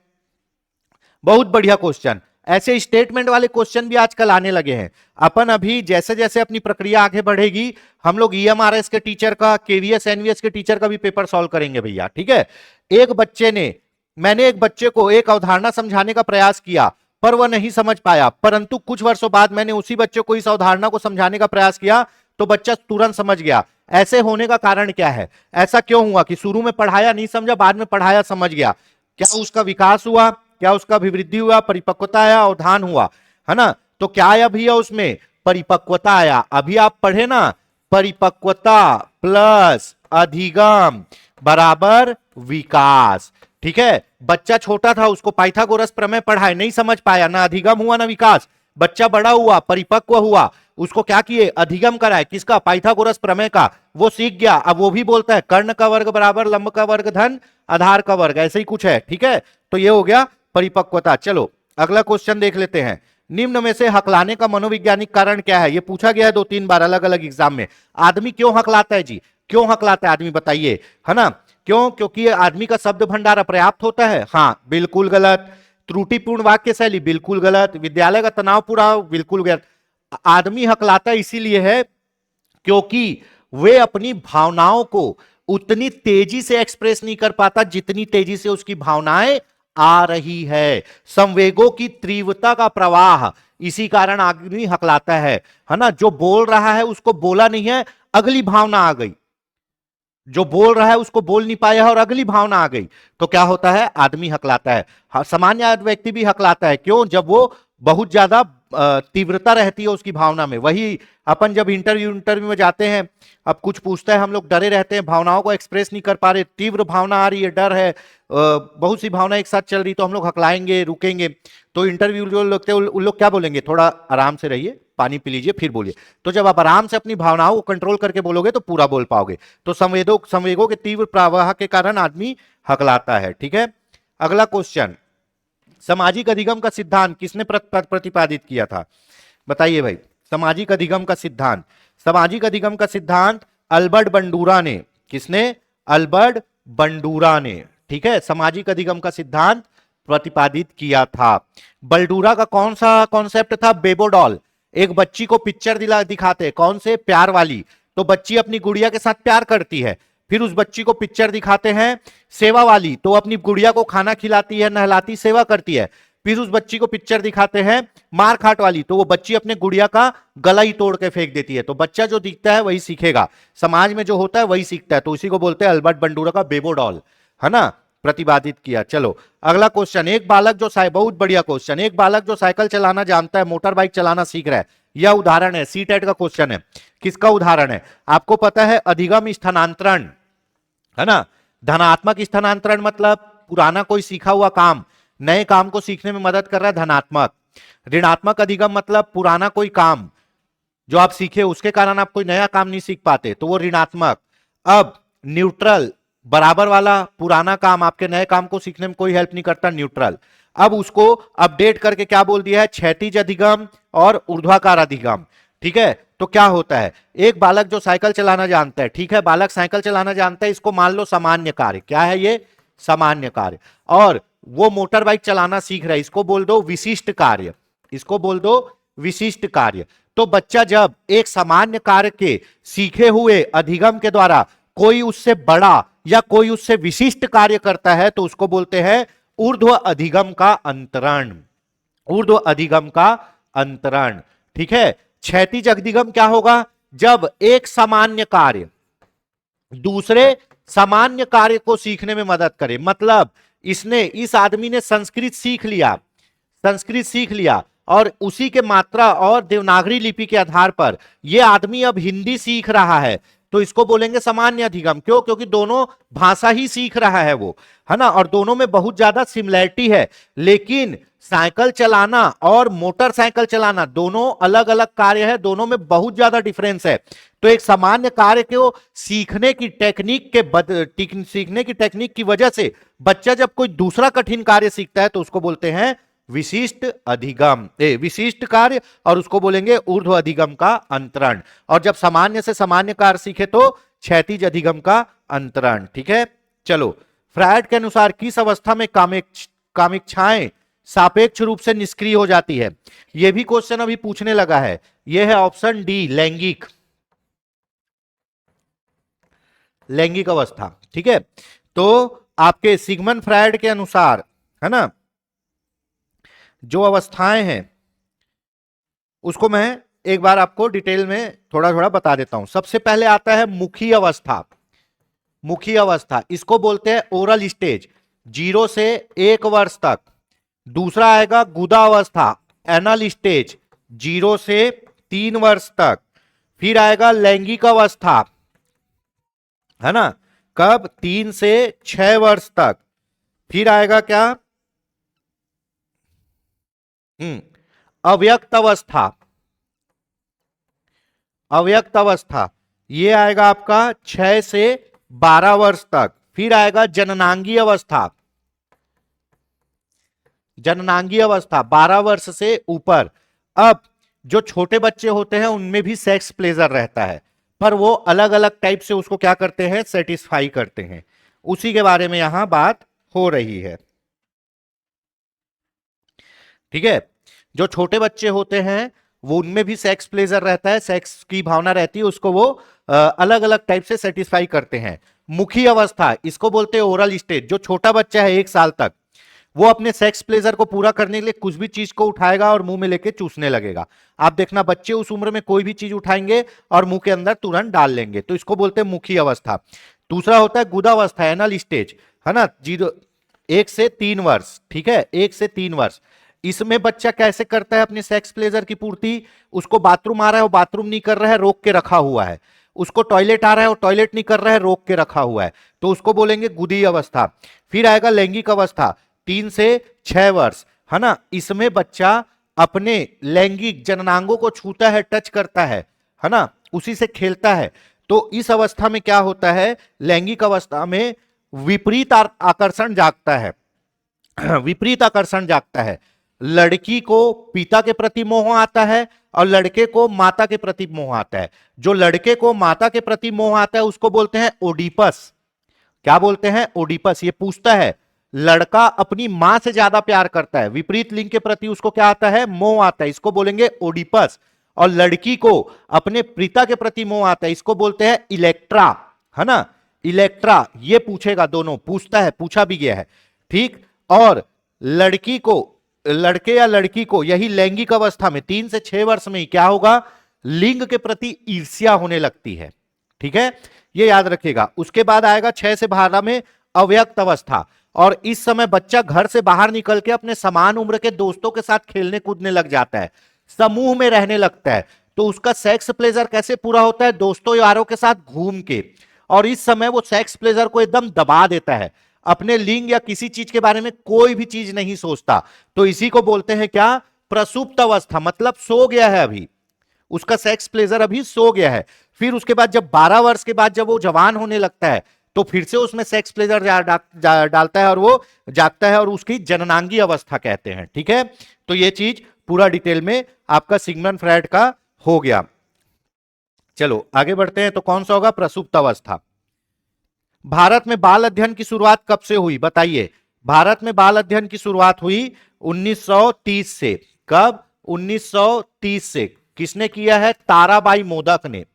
बहुत बढ़िया क्वेश्चन, ऐसे स्टेटमेंट वाले क्वेश्चन भी आजकल आने लगे हैं। अपन अभी जैसे जैसे अपनी प्रक्रिया आगे बढ़ेगी, हम लोग ईएमआरएस के टीचर का, केवीएस एनवीएस के टीचर का भी पेपर सॉल्व करेंगे भैया, ठीक है। मैंने एक बच्चे को एक अवधारणा समझाने का प्रयास किया, पर वह नहीं समझ पाया, परंतु कुछ वर्षों बाद मैंने उसी बच्चे को इस अवधारणा को समझाने का प्रयास किया तो बच्चा तुरंत समझ गया। ऐसे होने का कारण क्या है? ऐसा क्यों हुआ कि शुरू में पढ़ाया नहीं समझा, बाद में पढ़ाया समझ गया? क्या उसका विकास हुआ? क्या उसका अभिवृद्धि हुआ? परिपक्वता आया? अवधान हुआ? है ना? तो क्या आया भैया उसमें? परिपक्वता आया। अभी आप पढ़े ना, परिपक्वता प्लस अधिगम बराबर विकास, ठीक है। बच्चा छोटा था, उसको पाइथागोरस प्रमेय पढ़ाए, नहीं समझ पाया, ना अधिगम हुआ ना विकास। बच्चा बड़ा हुआ, परिपक्व हुआ, उसको क्या किए? अधिगम कराए, किसका? पाइथागोरस प्रमेय का। वो सीख गया, अब वो भी बोलता है कर्ण का वर्ग बराबर लंब का वर्ग धन आधार का वर्ग, ऐसे ही कुछ है, ठीक है। तो ये हो गया परिपक्वता। चलो अगला क्वेश्चन देख लेते हैं। निम्न में से हकलाने का मनोवैज्ञानिक कारण क्या है? ये पूछा गया है 2-3 बार अलग अलग एग्जाम में। आदमी क्यों हकलाता है जी? क्यों हकलाता है आदमी, बताइए, है ना? क्यों? क्योंकि आदमी का शब्द भंडार अपर्याप्त होता है। हाँ, बिल्कुल गलत। त्रुटिपूर्ण वाक्य शैली, बिल्कुल गलत। विद्यालय का तनाव पूरा, बिल्कुल गलत। आदमी हकलाता इसीलिए है क्योंकि वे अपनी भावनाओं को उतनी तेजी से एक्सप्रेस नहीं कर पाता जितनी तेजी से उसकी भावनाएं आ रही है। संवेगों की तीव्रता का प्रवाह, इसी कारण आदमी हकलाता है ना? जो बोल रहा है उसको बोला नहीं है, अगली भावना आ गई। जो बोल रहा है उसको बोल नहीं पाया और अगली भावना आ गई, तो क्या होता है? आदमी हकलाता है। सामान्य व्यक्ति भी हकलाता है, क्यों? जब वो बहुत ज्यादा तीव्रता रहती है उसकी भावना में। वही अपन जब इंटरव्यू में जाते हैं, अब कुछ पूछता है, हम लोग डरे रहते हैं, भावनाओं को एक्सप्रेस नहीं कर पा रहे, तीव्र भावना आ रही है, डर है, बहुत सी भावना एक साथ चल रही, तो हम लोग हकलाएंगे, रुकेंगे। तो इंटरव्यू जो लोग थे उन लोग क्या बोलेंगे? थोड़ा आराम से रहिए, पानी पी लीजिए, फिर बोलिए। तो जब आप आराम से अपनी भावनाओं को कंट्रोल करके बोलोगे तो पूरा बोल पाओगे। तो संवेगों के तीव्र प्रवाह के कारण आदमी हकलाता है, ठीक है। अगला क्वेश्चन, सामाजिक अधिगम का सिद्धांत किसने प्रतिपादित किया था? बताइए भाई, सामाजिक अधिगम का सिद्धांत। सामाजिक अधिगम का सिद्धांत अल्बर्ट बंडूरा ने। किसने? अल्बर्ट बंडूरा ने, ठीक है। सामाजिक अधिगम का सिद्धांत प्रतिपादित किया था। बंडूरा का कौन सा कॉन्सेप्ट था? बेबोडॉल। एक बच्ची को पिक्चर दिखाते, कौन से? प्यार वाली। तो बच्ची अपनी गुड़िया के साथ प्यार करती है, फिर उस बच्ची को पिक्चर दिखाते हैं सेवा वाली, तो अपनी गुड़िया को खाना खिलाती है, नहलाती, सेवा करती है। फिर उस बच्ची को पिक्चर दिखाते हैं मार खाट वाली, तो वो बच्ची अपने गुड़िया का गला ही तोड़ के फेंक देती है। तो बच्चा जो दिखता है वही सीखेगा, समाज में जो होता है वही सीखता है। तो इसी को बोलते हैं अल्बर्ट बंडूरा का बेबोडॉल, है ना, प्रतिपादित किया। चलो अगला क्वेश्चन, एक बालक जो बहुत बढ़िया क्वेश्चन, एक बालक जो साइकिल चलाना जानता है, मोटर बाइक चलाना सीख रहा है, यह उदाहरण है, सीटेट का क्वेश्चन है। किसका उदाहरण है? आपको पता है, अधिगम स्थानांतरण, है ना। धनात्मक स्थानांतरण मतलब पुराना कोई सीखा हुआ काम नए काम को सीखने में मदद कर रहा है, धनात्मक। ऋणात्मक अधिगम मतलब पुराना कोई काम जो आप सीखे उसके कारण आप कोई नया काम नहीं सीख पाते, तो वो ऋणात्मक। अब न्यूट्रल, बराबर वाला, पुराना काम आपके नए काम को सीखने में कोई हेल्प नहीं करता, न्यूट्रल। अब उसको अपडेट करके क्या बोल दिया है? क्षैतिज अधिगम और ऊर्ध्वाकार अधिगम, ठीक है। तो क्या होता है? एक बालक जो साइकिल चलाना जानता है, ठीक है, बालक साइकिल चलाना जानता है, इसको मान लो सामान्य कार्य। क्या है ये? सामान्य कार्य। और वो मोटर बाइक चलाना सीख रहा है, इसको बोल दो विशिष्ट कार्य, इसको बोल दो विशिष्ट कार्य। तो बच्चा जब एक सामान्य कार्य के सीखे हुए अधिगम के द्वारा कोई उससे बड़ा या कोई उससे विशिष्ट कार्य करता है तो उसको बोलते हैं ऊर्ध्व अधिगम का अंतरण, ऊर्ध्व अधिगम का अंतरण, ठीक है। क्षैतिज अधिगम क्या होगा? जब एक सामान्य कार्य दूसरे सामान्य कार्य को सीखने में मदद करे। मतलब इस आदमी ने संस्कृत सीख लिया, संस्कृत सीख लिया और उसी के मात्रा और देवनागरी लिपि के आधार पर यह आदमी अब हिंदी सीख रहा है, तो इसको बोलेंगे सामान्य अधिगम। क्यों? क्योंकि दोनों भाषा ही सीख रहा है वो, है ना, और दोनों में बहुत ज्यादा सिमिलैरिटी है। लेकिन साइकिल चलाना और मोटरसाइकिल चलाना दोनों अलग अलग कार्य है, दोनों में बहुत ज्यादा डिफरेंस है। तो एक सामान्य कार्य को सीखने की टेक्निक की वजह से बच्चा जब कोई दूसरा कठिन कार्य सीखता है तो उसको बोलते हैं विशिष्ट अधिगम, विशिष्ट कार्य, और उसको बोलेंगे ऊर्ध्व अधिगम का अंतरण। और जब सामान्य से सामान्य कार्य सीखे तो क्षैतिज अधिगम का अंतरण, ठीक है। चलो फ्रायड के अनुसार किस अवस्था में कामेक्षाएं सापेक्ष रूप से निष्क्रिय हो जाती है? यह भी क्वेश्चन अभी पूछने लगा है। यह है ऑप्शन डी, लैंगिक, लैंगिक अवस्था। ठीक है, तो आपके सिगमंड फ्रायड के अनुसार, है ना, जो अवस्थाएं हैं उसको मैं एक बार आपको डिटेल में थोड़ा थोड़ा बता देता हूं। सबसे पहले आता है मुखी अवस्था। मुखी अवस्था इसको बोलते हैं ओरल स्टेज, 0 से 1 वर्ष तक। दूसरा आएगा गुदा अवस्था, एनल स्टेज, 0 से 3 वर्ष तक। फिर आएगा लैंगिक अवस्था, है ना, कब? 3 से 6 वर्ष तक। फिर आएगा क्या? अव्यक्त अवस्था, अव्यक्त अवस्था ये आएगा आपका 6 से 12 वर्ष तक। फिर आएगा जननांगी अवस्था, जननांगी अवस्था 12 वर्ष से ऊपर। अब जो छोटे बच्चे होते हैं उनमें भी सेक्स प्लेजर रहता है, पर वो अलग अलग टाइप से उसको क्या करते हैं? सेटिस्फाई करते हैं। उसी के बारे में यहां बात हो रही है। ठीक है, जो छोटे बच्चे होते हैं वो उनमें भी सेक्स प्लेजर रहता है, सेक्स की भावना रहती है, उसको वो अलग अलग टाइप से सेटिस्फाई करते हैं। मुखी अवस्था इसको बोलते हैं ओरल स्टेज। जो छोटा बच्चा है 1 साल तक, वो अपने सेक्स प्लेजर को पूरा करने के लिए कुछ भी चीज को उठाएगा और मुंह में लेके चूसने लगेगा। आप देखना बच्चे उस उम्र में कोई भी चीज उठाएंगे और मुंह के अंदर तुरंत डाल लेंगे, तो इसको बोलते हैं मुखी अवस्था। दूसरा होता है गुदावस्था, एनल स्टेज, है ना, 1 से 3 वर्ष। ठीक है, 1 से 3 वर्ष। इसमें बच्चा कैसे करता है अपने सेक्स प्लेजर की पूर्ति? उसको बाथरूम आ रहा है, वो बाथरूम नहीं कर रहा है, रोक के रखा हुआ है। उसको टॉयलेट आ रहा है, वो टॉयलेट नहीं कर रहा है, रोक के रखा हुआ है, तो उसको बोलेंगे गुदी अवस्था। फिर आएगा लैंगिक अवस्था, 3 से 6 वर्ष, है ना। इसमें बच्चा अपने लैंगिक जननांगों को छूता है, टच करता है ना, उसी से खेलता है। तो इस अवस्था में क्या होता है? लैंगिक अवस्था में विपरीत आकर्षण जागता है, विपरीत आकर्षण जागता है। लड़की को पिता के प्रति मोह आता है और लड़के को माता के प्रति मोह आता है। जो लड़के को माता के प्रति मोह आता है उसको बोलते हैं ओडिपस। क्या बोलते हैं? ओडिपस। ये पूछता है लड़का अपनी मां से ज्यादा प्यार करता है, विपरीत लिंग के प्रति उसको क्या आता है? मोह आता है, इसको बोलेंगे ओडिपस। और लड़की को अपने पिता के प्रति मोह आता है, इसको बोलते हैं इलेक्ट्रा, है ना, इलेक्ट्रा। ये पूछेगा, दोनों पूछता है, पूछा भी गया है। ठीक, और लड़की को, लड़के या लड़की को यही लैंगिक अवस्था में 3 से 6 वर्ष में ही क्या होगा? लिंग के प्रति ईर्ष्या होने लगती है। ठीक है, ये याद रखिएगा। उसके बाद आएगा 6 से 12 में अव्यक्त अवस्था, और इस समय बच्चा घर से बाहर निकल के अपने समान उम्र के दोस्तों के साथ खेलने कूदने लग जाता है, समूह में रहने लगता है। तो उसका सेक्स प्लेजर कैसे पूरा होता है? दोस्तों यारों के साथ घूम के। और इस समय वो सेक्स प्लेजर को एकदम दबा देता है, अपने लिंग या किसी चीज के बारे में कोई भी चीज नहीं सोचता। तो इसी को बोलते हैं क्या? प्रसुप्त अवस्था, मतलब सो गया है अभी, उसका सेक्स प्लेजर अभी सो गया है। फिर उसके बाद जब 12 वर्ष के बाद जब वो जवान होने लगता है तो फिर से उसमें सेक्स प्लेजर डालता है और वो जागता है, और उसकी जननांगी अवस्था कहते हैं। ठीक है, तो ये चीज पूरा डिटेल में आपका सिगमंड फ्रायड का हो गया। चलो आगे बढ़ते हैं, तो कौन सा होगा? प्रसुप्त अवस्था। भारत में बाल अध्ययन की शुरुआत कब से हुई? बताइए। भारत में बाल अध्ययन की शुरुआत हुई 1930 से। कब? 1930 से। किसने किया है? ताराबाई मोदक ने।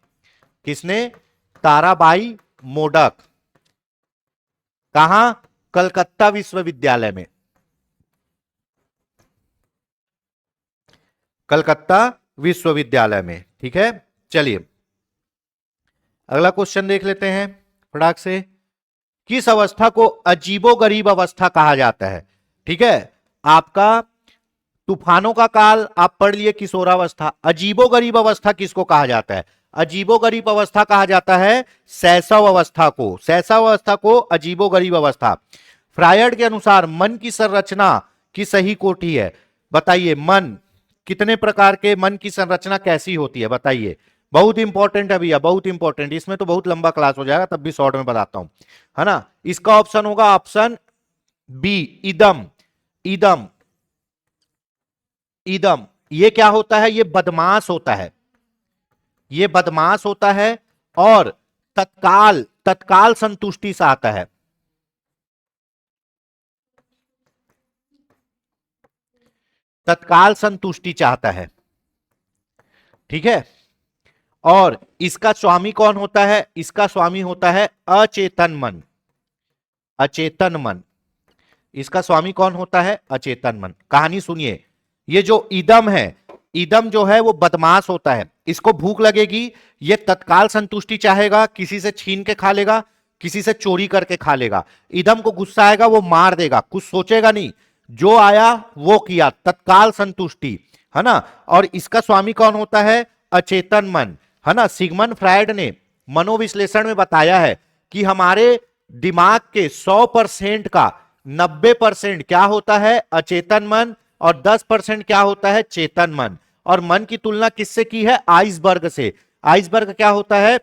किसने? ताराबाई मोदक। कहां? कलकत्ता विश्वविद्यालय में, कलकत्ता विश्वविद्यालय में। ठीक है, चलिए अगला क्वेश्चन देख लेते हैं फटाक से। किस अवस्था को अजीबोगरीब अवस्था कहा जाता है? ठीक है, आपका तूफानों का काल आप पढ़ लिए, किशोरावस्था। अजीबोगरीब अवस्था किसको कहा जाता है? अजीबोगरीब अवस्था कहा जाता है शैशव अवस्था को। शैशव अवस्था को अजीबोगरीब अवस्था। फ्रायड के अनुसार मन की संरचना की सही कोटि है। बताइए, मन कितने प्रकार के, मन की संरचना कैसी होती है? बताइए। बहुत इंपॉर्टेंट है भैया, बहुत इंपॉर्टेंट। इसमें तो बहुत लंबा क्लास हो जाएगा, तब भी शॉर्ट में बताता हूं, है ना। इसका ऑप्शन होगा ऑप्शन बी, इदम। इदम, इदम ये क्या होता है? ये बदमाश होता है, ये बदमाश होता है और तत्काल, तत्काल संतुष्टि चाहता है। तत्काल संतुष्टि चाहता है, ठीक है। और इसका स्वामी कौन होता है? इसका स्वामी होता है अचेतन मन। अचेतन मन, इसका स्वामी कौन होता है? अचेतन मन। कहानी सुनिए, ये जो इदम है, इदम जो है वो बदमाश होता है। इसको भूख लगेगी, ये तत्काल संतुष्टि चाहेगा, किसी से छीन के खा लेगा, किसी से चोरी करके खा लेगा। इदम को गुस्सा आएगा, वो मार देगा, कुछ सोचेगा नहीं, जो आया वो किया, तत्काल संतुष्टि, है ना। और इसका स्वामी कौन होता है? अचेतन मन, है ना। सिगमंड फ्रायड ने मनोविश्लेषण में बताया है कि हमारे दिमाग के 100% का 90% क्या होता है? अचेतन मन, और 10% क्या होता है? चेतन मन। और मन की तुलना किससे की है? आइसबर्ग से। आइसबर्ग क्या होता है?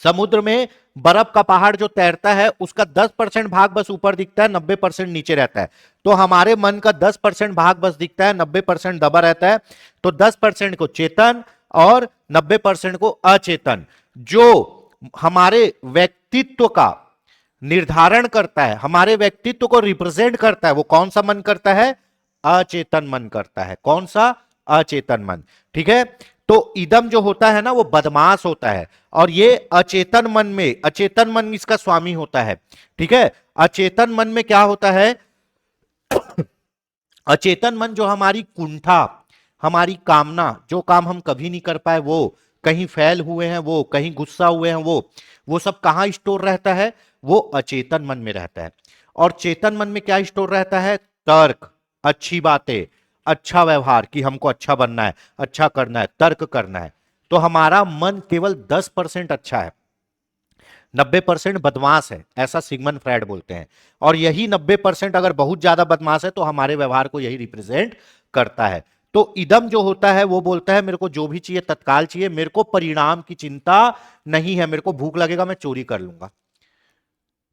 समुद्र में बर्फ का पहाड़ जो तैरता है उसका 10% भाग बस ऊपर दिखता है, 90% नीचे रहता है। तो हमारे मन का 10% भाग बस दिखता है, 90% दबा रहता है। तो 10% को चेतन और 90% को अचेतन। जो हमारे व्यक्तित्व का निर्धारण करता है, हमारे व्यक्तित्व को रिप्रेजेंट करता है, वो कौन सा मन करता है? अचेतन मन करता है। कौन सा? अचेतन मन, ठीक है। तो इदम जो होता है ना, वो बदमाश होता है, और ये अचेतन मन में, अचेतन मन इसका स्वामी होता है, ठीक है। अचेतन मन में क्या होता है? अचेतन मन जो हमारी कुंठा, हमारी कामना, जो काम हम कभी नहीं कर पाए, वो कहीं फैल हुए हैं, वो कहीं गुस्सा हुए हैं, वो सब कहां स्टोर रहता है? वो अचेतन मन में रहता है। और चेतन मन में क्या स्टोर रहता है? तर्क, अच्छी बातें, अच्छा व्यवहार, कि हमको अच्छा बनना है, अच्छा करना है, तर्क करना है। तो हमारा मन केवल 10% अच्छा है, 90% बदमाश है, ऐसा सिगमंड फ्रायड बोलते हैं। और यही 90% अगर बहुत ज्यादा बदमाश है तो हमारे व्यवहार को यही रिप्रेजेंट करता है। तो इदम जो होता है वो बोलता है मेरे को जो भी चाहिए तत्काल चाहिए, मेरे को परिणाम की चिंता नहीं है, मेरे को भूख लगेगा मैं चोरी कर लूंगा,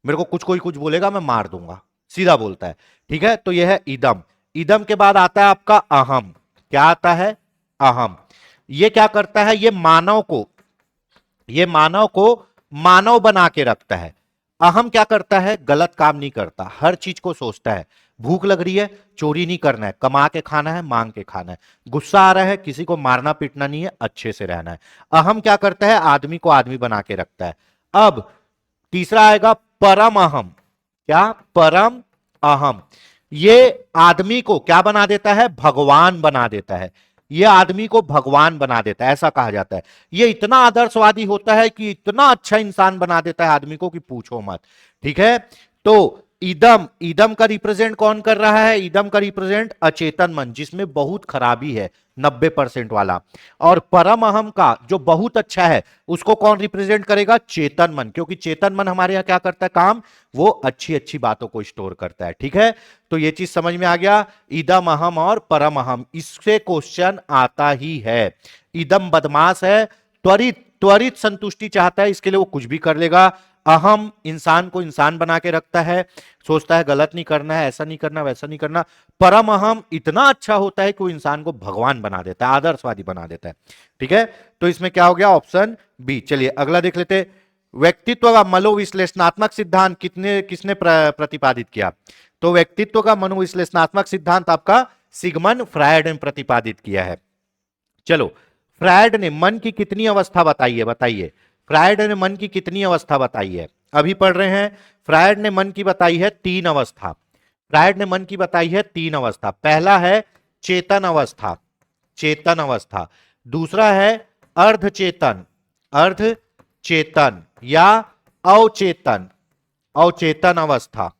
मेरे को कोई कुछ बोलेगा मैं मार दूंगा, सीधा बोलता है, ठीक है। तो यह है इदम। इदम के बाद आता है आपका अहम। क्या आता है? अहम। ये क्या करता है? ये मानव को मानव बना के रखता है। अहम क्या करता है? गलत काम नहीं करता, हर चीज को सोचता है। भूख लग रही है, चोरी नहीं करना है, कमा के खाना है, मांग के खाना है। गुस्सा आ रहा है, किसी को मारना पीटना नहीं है, अच्छे से रहना है। अहम क्या करता है? आदमी को आदमी बना के रखता है। अब तीसरा आएगा परम अहम। क्या? परम अहम। ये आदमी को क्या बना देता है? भगवान बना देता है। ये आदमी को भगवान बना देता है, ऐसा कहा जाता है। ये इतना आदर्शवादी होता है कि इतना अच्छा इंसान बना देता है आदमी को कि पूछो मत, ठीक है। तो इदम, इदम का रिप्रेजेंट कौन कर रहा है? इदम का रिप्रेजेंट अचेतन मन, जिसमें बहुत खराबी है, 90% वाला। और परम अहम का जो बहुत अच्छा है उसको कौन रिप्रेजेंट करेगा? चेतन मन, क्योंकि चेतन मन हमारे यहां क्या करता है काम? वो अच्छी अच्छी बातों को स्टोर करता है, ठीक है। तो ये चीज समझ में आ गया, इदम अहम और परम अहम। इससे क्वेश्चन आता ही है। इदम बदमाश है, त्वरित त्वरित संतुष्टि चाहता है, इसके लिए वो कुछ भी कर लेगा। अहम इंसान को इंसान बना के रखता है, सोचता है गलत नहीं करना है, ऐसा नहीं करना, वैसा नहीं करना। परम अहम इतना अच्छा होता है कि वो इंसान को भगवान बना देता है, आदर्शवादी बना देता है, ठीक है। तो इसमें क्या हो गया? Option B. चलिए अगला देख लेते। व्यक्तित्व का मनोविश्लेषणात्मक सिद्धांत किसने प्रतिपादित किया? तो व्यक्तित्व का मनोविश्लेषणात्मक सिद्धांत आपका सिगमंड फ्रायड ने प्रतिपादित किया है। चलो, फ्रायड ने मन की कितनी अवस्था बताई है? बताइए, फ्रायड ने मन की कितनी अवस्था बताई है? अभी पढ़ रहे हैं। फ्रायड ने मन की बताई है 3 अवस्था। फ्रायड ने मन की बताई है 3 अवस्था। पहला है चेतन अवस्था, चेतन अवस्था। दूसरा है अर्ध चेतन, अर्ध चेतन या अवचेतन, अवचेतन अवस्था।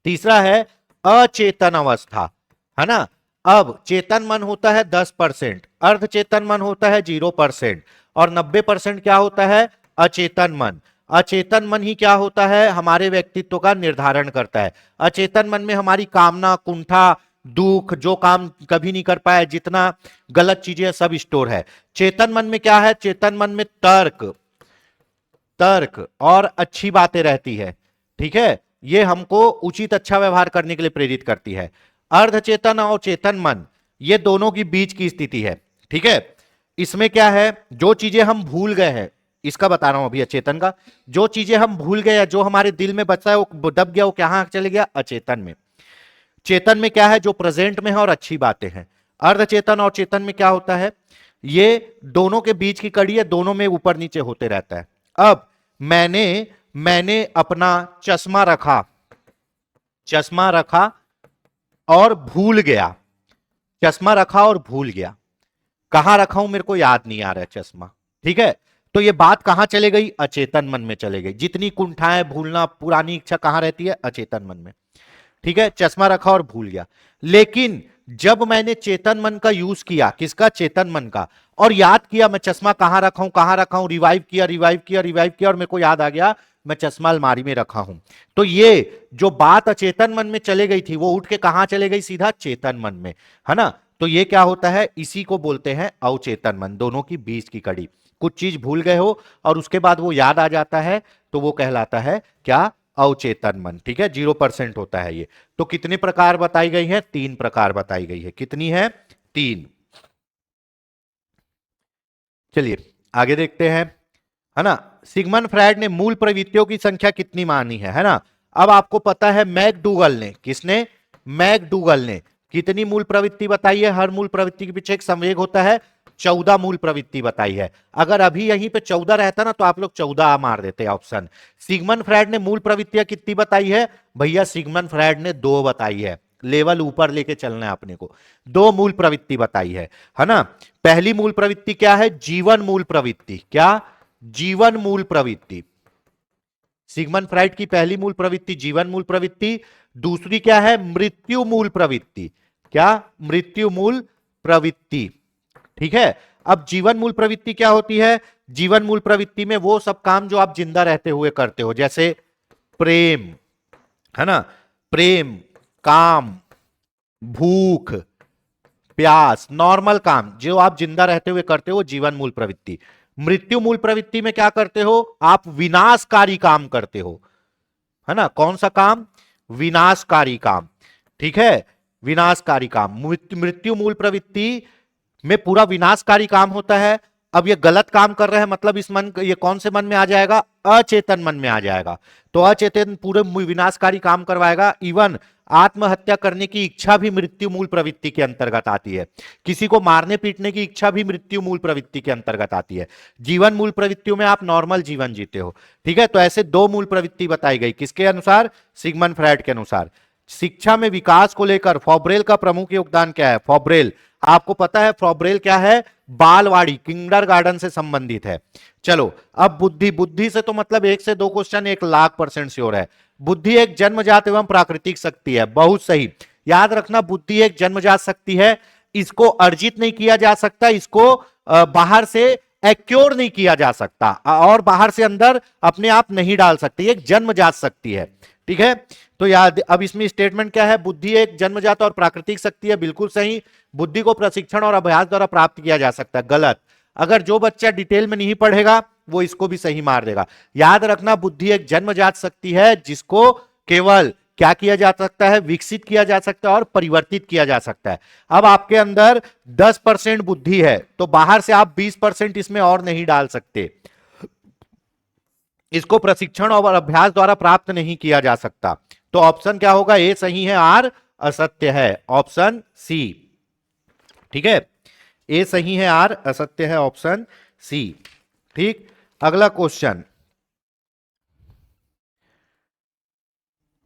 तीसरा है अचेतन अवस्था, है ना। अब चेतन मन होता है 10%, अर्ध चेतन मन होता है 0%, और 90% क्या होता है? अचेतन मन। अचेतन मन ही क्या होता है? हमारे व्यक्तित्व का निर्धारण करता है। अचेतन मन में हमारी कामना, कुंठा, दुख, जो काम कभी नहीं कर पाए, जितना गलत चीजें सब स्टोर है। चेतन मन में क्या है? चेतन मन में तर्क, तर्क और अच्छी बातें रहती है, ठीक है। ये हमको उचित अच्छा व्यवहार करने के लिए प्रेरित करती है। अर्धचेतन और चेतन मन, ये दोनों की बीच की स्थिति है, ठीक है। इसमें क्या है? जो चीजें हम भूल गए हैं, इसका बता रहा हूं अभी अचेतन का। जो चीजें हम भूल गए, जो हमारे दिल में बचा है, वो दब गया, वो कहां चले गया? अचेतन में। चेतन में क्या है, जो प्रेजेंट में है और अच्छी बातें हैं। अर्धचेतन और चेतन में क्या होता है, ये दोनों के बीच की कड़ी है, दोनों में ऊपर नीचे होते रहता है। अब मैंने मैंने अपना चश्मा रखा और भूल गया, चश्मा रखा और भूल गया, कहां रखा हूं मेरे को याद नहीं आ रहा है चश्मा, ठीक है। तो ये बात कहां चले गई, अचेतन मन में चले गई। जितनी कुंठाएं, भूलना, पुरानी इच्छा कहां रहती है, अचेतन मन में, ठीक है। चश्मा रखा और भूल गया, लेकिन जब मैंने चेतन मन का यूज किया, किसका, चेतन मन का, और याद किया मैं चश्मा कहां रखा हूं, रिवाइव किया और मेरे को याद आ गया मैं चश्मा अलमारी में रखा हूं, तो ये जो बात अचेतन मन में चले गई थी वो उठ के कहां चले गई, सीधा चेतन मन में, है ना। तो ये क्या होता है, इसी को बोलते हैं अवचेतन मन, दोनों की बीच की कड़ी। कुछ चीज भूल गए हो और उसके बाद वो याद आ जाता है, तो वो कहलाता है क्या, अवचेतन मन, ठीक है। 0% होता है ये। तो कितने प्रकार बताई गई है, 3 प्रकार बताई गई है। कितनी है, 3। चलिए आगे देखते हैं, है ना। सिगमंड फ्रायड ने मूल प्रवृत्तियों की संख्या कितनी मानी है ना। अब आपको पता है मैकडूगल ने, किसने, मैकडूगल ने कितनी मूल प्रवृत्ति बताई है। हर मूल प्रवृत्ति के पीछे एक संवेग होता है, 14 मूल प्रवृत्ति बताई है। अगर अभी यहीं पे 14 रहता ना तो आप लोग 14 मार देते ऑप्शन। सिगमंड फ्रायड ने मूल प्रवृत्तियां कितनी बताई है, भैया सिगमंड फ्रायड ने 2 बताई है। लेवल ऊपर लेके चलना है अपने को। 2 मूल प्रवृत्ति बताई है ना। पहली मूल प्रवृत्ति क्या है, जीवन मूल प्रवृत्ति, क्या, जीवन मूल प्रवृत्ति। सिगमंड फ्रायड की पहली मूल प्रवृत्ति जीवन मूल प्रवृत्ति। दूसरी क्या है, मृत्यु मूल प्रवृत्ति, क्या, मृत्यु मूल प्रवृत्ति, ठीक है। अब जीवन मूल प्रवृत्ति क्या होती है, जीवन मूल प्रवृत्ति में वो सब काम जो आप जिंदा रहते हुए करते हो, जैसे प्रेम, है ना, प्रेम, काम, भूख, प्यास, नॉर्मल काम जो आप जिंदा रहते हुए करते हो, जीवन मूल प्रवृत्ति। मृत्यु मूल प्रवृत्ति में क्या करते हो, आप विनाशकारी काम करते हो, है ना। कौन सा काम, विनाशकारी काम, ठीक है, विनाशकारी काम। मृत्यु मूल प्रवृत्ति में पूरा विनाशकारी काम होता है। अब ये गलत काम कर रहे हैं, मतलब इस मन, ये कौन से मन में आ जाएगा, अचेतन मन में आ जाएगा। तो अचेतन पूरे विनाशकारी काम करवाएगा। इवन आत्महत्या करने की इच्छा भी मृत्यु मूल प्रवृत्ति के अंतर्गत आती है। किसी को मारने पीटने की इच्छा भी मृत्यु मूल प्रवृत्ति के अंतर्गत आती है। जीवन मूल प्रवृत्तियों में आप नॉर्मल जीवन जीते हो, ठीक है। तो ऐसे 2 मूल प्रवृत्ति बताई गई, किसके अनुसार, सिगमंड फ्रायड के अनुसार। शिक्षा में विकास को लेकर फॉब्रेल का प्रमुख योगदान क्या है, फॉब्रेल, आपको पता है फॉब्रेल क्या है, बालवाड़ी, किंडरगार्टन से संबंधित है। चलो अब बुद्धि, बुद्धि से तो मतलब 1 से 2 क्वेश्चन 1,00,000% श्योर है। बुद्धि एक जन्मजात एवं प्राकृतिक शक्ति है, बहुत सही। याद रखना, बुद्धि एक जन्मजात शक्ति है, इसको अर्जित नहीं किया जा सकता, इसको बाहर से एक्योर नहीं किया जा सकता और बाहर से अंदर अपने आप नहीं डाल सकते, एक जन्मजात शक्ति है, ठीक है। तो याद, अब इसमें स्टेटमेंट क्या है, बुद्धि एक जन्मजात और प्राकृतिक शक्ति है, बिल्कुल सही। बुद्धि को प्रशिक्षण और अभ्यास द्वारा प्राप्त किया जा सकता है, गलत। अगर जो बच्चा डिटेल में नहीं पढ़ेगा वो इसको भी सही मार देगा। याद रखना, बुद्धि एक जन्मजात शक्ति है जिसको केवल क्या किया जा सकता है, विकसित किया जा सकता है और परिवर्तित किया जा सकता है। अब आपके अंदर 10% बुद्धि है तो बाहर से आप 20% इसमें और नहीं डाल सकते, इसको प्रशिक्षण और अभ्यास द्वारा प्राप्त नहीं किया जा सकता। तो ऑप्शन क्या होगा, ए सही है, आर असत्य है, ऑप्शन सी, ठीक है। ए सही है, आर असत्य है, ऑप्शन सी, ठीक। अगला क्वेश्चन,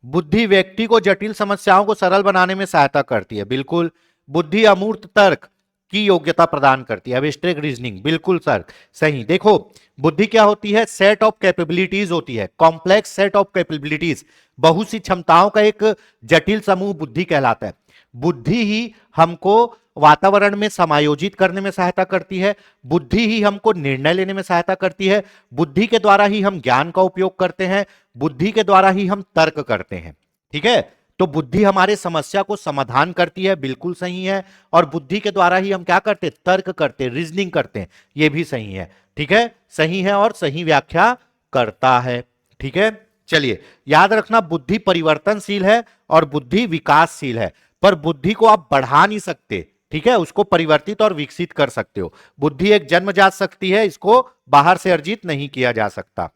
बुद्धि व्यक्ति को जटिल समस्याओं को सरल बनाने में सहायता करती है, बिल्कुल। बुद्धि अमूर्त तर्क की योग्यता प्रदान करती है, एब्स्ट्रैक्ट रीजनिंग, बिल्कुल सर सही। देखो बुद्धि क्या होती है, सेट ऑफ कैपेबिलिटीज होती है, कॉम्प्लेक्स सेट ऑफ कैपेबिलिटीज, बहुत सी क्षमताओं का एक जटिल समूह बुद्धि कहलाता है। बुद्धि ही हमको वातावरण में समायोजित करने में सहायता करती है, बुद्धि ही हमको निर्णय लेने में सहायता करती है, बुद्धि के द्वारा ही हम ज्ञान का उपयोग करते हैं, बुद्धि के द्वारा ही हम तर्क करते हैं, ठीक है। तो बुद्धि हमारे समस्या को समाधान करती है, बिल्कुल सही है। और बुद्धि के द्वारा ही हम क्या करते हैं, तर्क करते हैं, रीजनिंग करते हैं, ये भी सही है, ठीक है, सही है और सही व्याख्या करता है, ठीक है। चलिए याद रखना, बुद्धि परिवर्तनशील है और बुद्धि विकासशील है, पर बुद्धि को आप बढ़ा नहीं सकते, ठीक है, उसको परिवर्तित और विकसित कर सकते हो। बुद्धि एक जन्मजात शक्ति है, इसको बाहर से अर्जित नहीं किया जा सकता।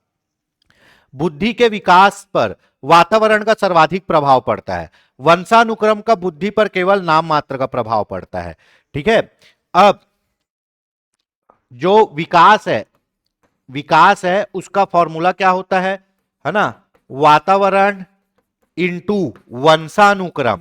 बुद्धि के विकास पर वातावरण का सर्वाधिक प्रभाव पड़ता है। वंशानुक्रम का बुद्धि पर केवल नाम मात्र का प्रभाव पड़ता है। ठीक है, अब जो विकास है उसका फॉर्मूला क्या होता है ना, वातावरण इंटू वंशानुक्रम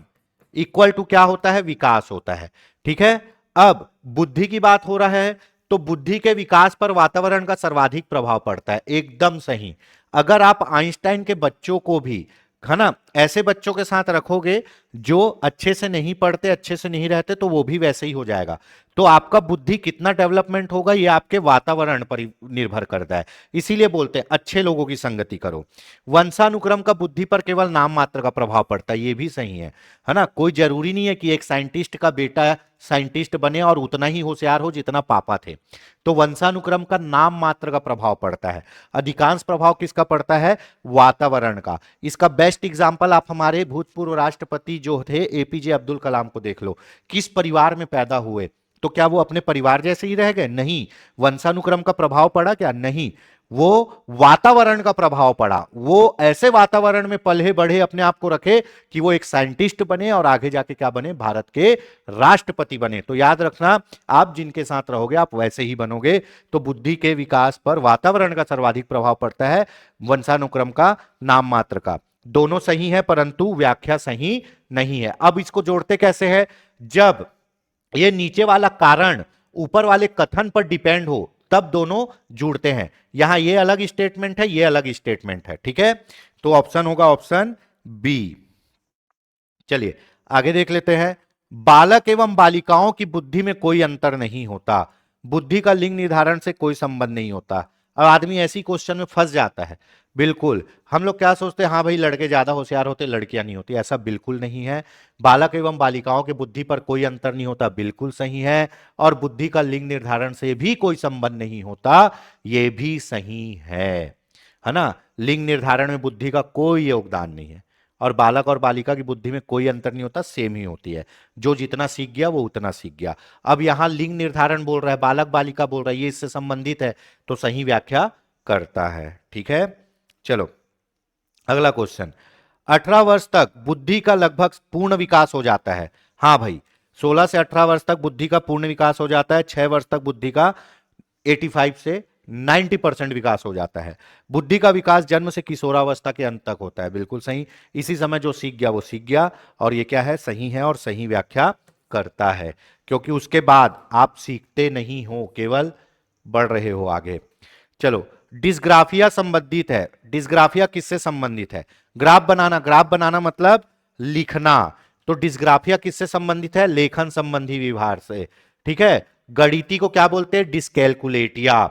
इक्वल टू क्या होता है, विकास होता है। ठीक है, अब बुद्धि की बात हो रहा है तो बुद्धि के विकास पर वातावरण का सर्वाधिक प्रभाव पड़ता है, एकदम सही। अगर आप आइंस्टाइन के बच्चों को भी, है ना, ऐसे बच्चों के साथ रखोगे जो अच्छे से नहीं पढ़ते, अच्छे से नहीं रहते, तो वो भी वैसे ही हो जाएगा। तो आपका बुद्धि कितना डेवलपमेंट होगा ये आपके वातावरण पर निर्भर करता है। इसीलिए बोलते हैं अच्छे लोगों की संगति करो। वंशानुक्रम का बुद्धि पर केवल नाम मात्र का प्रभाव पड़ता है, ये भी सही है ना। कोई जरूरी नहीं है कि एक साइंटिस्ट का बेटा साइंटिस्ट बने और उतना ही होशियार हो जितना पापा थे। तो वंशानुक्रम का नाम मात्र का प्रभाव पड़ता है। अधिकांश प्रभाव किसका पड़ता है, वातावरण का। इसका बेस्ट एग्जांपल आप हमारे भूतपूर्व राष्ट्रपति जो थे एपीजे अब्दुल कलाम को देख लो। किस परिवार में पैदा हुए, तो क्या वो अपने परिवार जैसे ही रह गए, नहीं। वंशानुक्रम का प्रभाव पड़ा क्या, नहीं। वो वातावरण का प्रभाव पड़ा, वो ऐसे वातावरण में पले बढ़े, अपने आप को रखे कि वो एक साइंटिस्ट बने और आगे जाके क्या बने, भारत के राष्ट्रपति बने। तो याद रखना, आप जिनके साथ रहोगे आप वैसे ही बनोगे। तो बुद्धि के विकास पर वातावरण का सर्वाधिक प्रभाव पड़ता है, वंशानुक्रम का नाम मात्र का। दोनों सही है परंतु व्याख्या सही नहीं है। अब इसको जोड़ते कैसे है, जब ये नीचे वाला कारण ऊपर वाले कथन पर डिपेंड हो तब दोनों जुड़ते हैं। यहां ये अलग स्टेटमेंट है, ये अलग स्टेटमेंट है। ठीक है, तो ऑप्शन होगा ऑप्शन बी। चलिए आगे देख लेते हैं। बालक एवं बालिकाओं की बुद्धि में कोई अंतर नहीं होता, बुद्धि का लिंग निर्धारण से कोई संबंध नहीं होता। अब आदमी ऐसी क्वेश्चन में फंस जाता है। बिल्कुल, हम लोग क्या सोचते हैं, हाँ भाई लड़के ज्यादा होशियार होते, लड़कियां नहीं होती। ऐसा बिल्कुल नहीं है। बालक एवं बालिकाओं की बुद्धि पर कोई अंतर नहीं होता, बिल्कुल सही है। और बुद्धि का लिंग निर्धारण से भी कोई संबंध नहीं होता, यह भी सही है ना। लिंग निर्धारण में बुद्धि का कोई योगदान नहीं है। और बालक और बालिका की बुद्धि में कोई अंतर नहीं होता, सेम ही होती है। जो जितना सीख गया वो उतना सीख गया। अब यहां लिंग निर्धारण बोल रहा है, बालक बालिका बोल रहा है, ये इससे संबंधित है, तो सही व्याख्या करता है। ठीक है, चलो अगला क्वेश्चन। 18 वर्ष तक बुद्धि का लगभग पूर्ण विकास हो जाता है। हाँ भाई, 16 से 18 वर्ष तक बुद्धि का पूर्ण विकास हो जाता है। 6 वर्ष तक बुद्धि का 85 से 90% विकास हो जाता है। बुद्धि का विकास जन्म से किशोरावस्था के अंत तक होता है, बिल्कुल सही। इसी समय जो सीख गया वो सीख गया, और ये क्या है, सही है और सही व्याख्या करता है। क्योंकि उसके बाद आप सीखते नहीं हो, केवल बढ़ रहे हो आगे। चलो, डिस्ग्राफिया संबंधित है। डिस्ग्राफिया किससे संबंधित है, ग्राफ बनाना। ग्राफ बनाना मतलब लिखना। तो डिस्ग्राफिया किससे संबंधित है, लेखन संबंधी विभाग से। ठीक है, गणिती को क्या बोलते हैं, डिस्कैलकुलेटिया,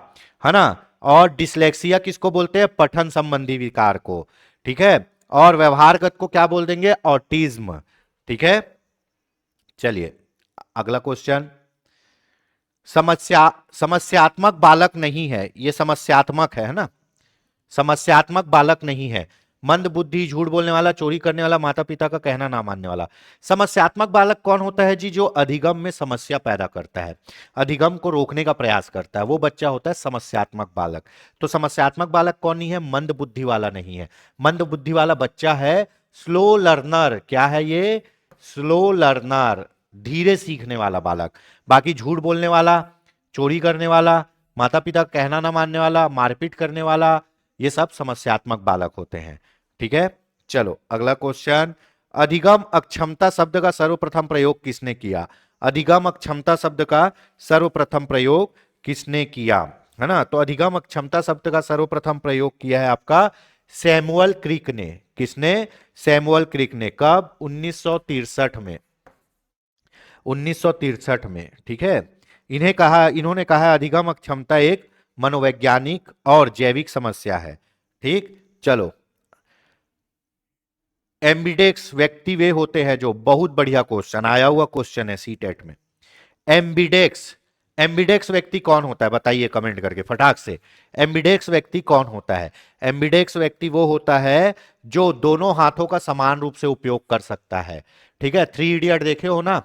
है ना। और डिसलेक्सिया किसको बोलते हैं, पठन संबंधी विकार को। ठीक है, और व्यवहारगत को क्या बोल देंगे, ऑटिज्म। ठीक है, चलिए अगला क्वेश्चन। समस्यात्मक बालक नहीं है, ये समस्यात्मक है ना, समस्यात्मक बालक नहीं है। मंद बुद्धि, झूठ बोलने वाला, चोरी करने वाला, माता पिता का कहना ना मानने वाला। समस्यात्मक बालक कौन होता है जी, जो अधिगम में समस्या पैदा करता है, अधिगम को रोकने का प्रयास करता है, वो बच्चा होता है समस्यात्मक बालक। तो समस्यात्मक बालक कौन नहीं है, मंद बुद्धि वाला नहीं है। मंद बुद्धि वाला बच्चा है स्लो लर्नर। क्या है ये, स्लो लर्नर, धीरे सीखने वाला बालक। बाकी झूठ बोलने वाला, चोरी करने वाला, माता पिता का कहना ना मानने वाला, मारपीट करने वाला, ये सब समस्यात्मक बालक होते हैं। ठीक है, चलो अगला क्वेश्चन। अधिगम अक्षमता शब्द का सर्वप्रथम प्रयोग किसने किया, अधिगम अक्षमता शब्द का सर्वप्रथम प्रयोग किसने किया, है ना। तो अधिगम अक्षमता शब्द का सर्वप्रथम प्रयोग किया है आपका सैमुअल क्रिक ने। किसने, सैमुअल क्रिक ने। कब, 1963 में, 1963 में। ठीक है, इन्होंने कहा अधिगम अक्षमता एक मनोवैज्ञानिक और जैविक समस्या है। ठीक, चलो। एम्बिडेक्स व्यक्ति वे होते हैं जो, बहुत बढ़िया क्वेश्चन आया हुआ क्वेश्चन है सीटेट में। एम्बिडेक्स, एम्बिडेक्स व्यक्ति कौन होता है बताइए कमेंट करके फटाक से। एम्बिडेक्स व्यक्ति कौन होता है, एम्बिडेक्स व्यक्ति वो होता है जो दोनों हाथों का समान रूप से उपयोग कर सकता है। ठीक है, 3 इडियट देखे हो ना,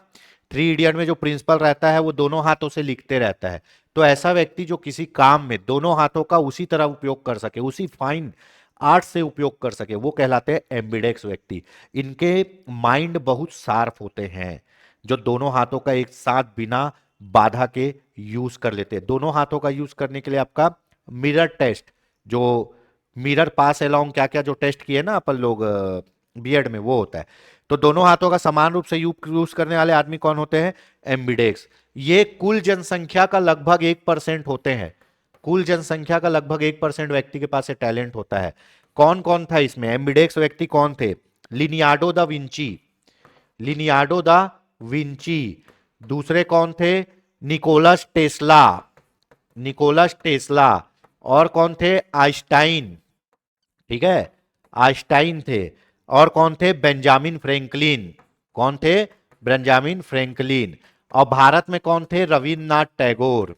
3 इडियट में जो प्रिंसिपल रहता है वो दोनों हाथों से लिखते रहता है। तो ऐसा व्यक्ति जो किसी काम में दोनों हाथों का उसी तरह उपयोग कर सके, उसी फाइन आर्ट से उपयोग कर सके, वो कहलाते हैं एम्बिडेक्स व्यक्ति। इनके माइंड बहुत शार्प होते हैं, जो दोनों हाथों का एक साथ बिना बाधा के यूज कर लेते हैं। दोनों हाथों का यूज करने के लिए आपका मिरर टेस्ट, जो मिरर पास अलोंग क्या क्या जो टेस्ट किए ना अपन लोग बीएड में, वो होता है। तो दोनों हाथों का समान रूप से यूज करने वाले आदमी कौन होते हैं? एम्बिडेक्स। ये कुल जनसंख्या का लगभग 1% होते हैं। कुल जनसंख्या का लगभग 1% व्यक्ति के पास ये टैलेंट होता है। कौन कौन था इसमें एम्बिडेक्स व्यक्ति? कौन थे? लिनियार्डो दा विंची, लिनियार्डो दा विंची। दूसरे कौन थे? Nicholas Tesla, Nicholas Tesla. और कौन थे? आइंस्टाइन, ठीक है, आइंस्टाइन थे। और कौन थे? Benjamin Franklin. कौन थे? Benjamin Franklin. और भारत में कौन थे? रविन्द्रनाथ टैगोर,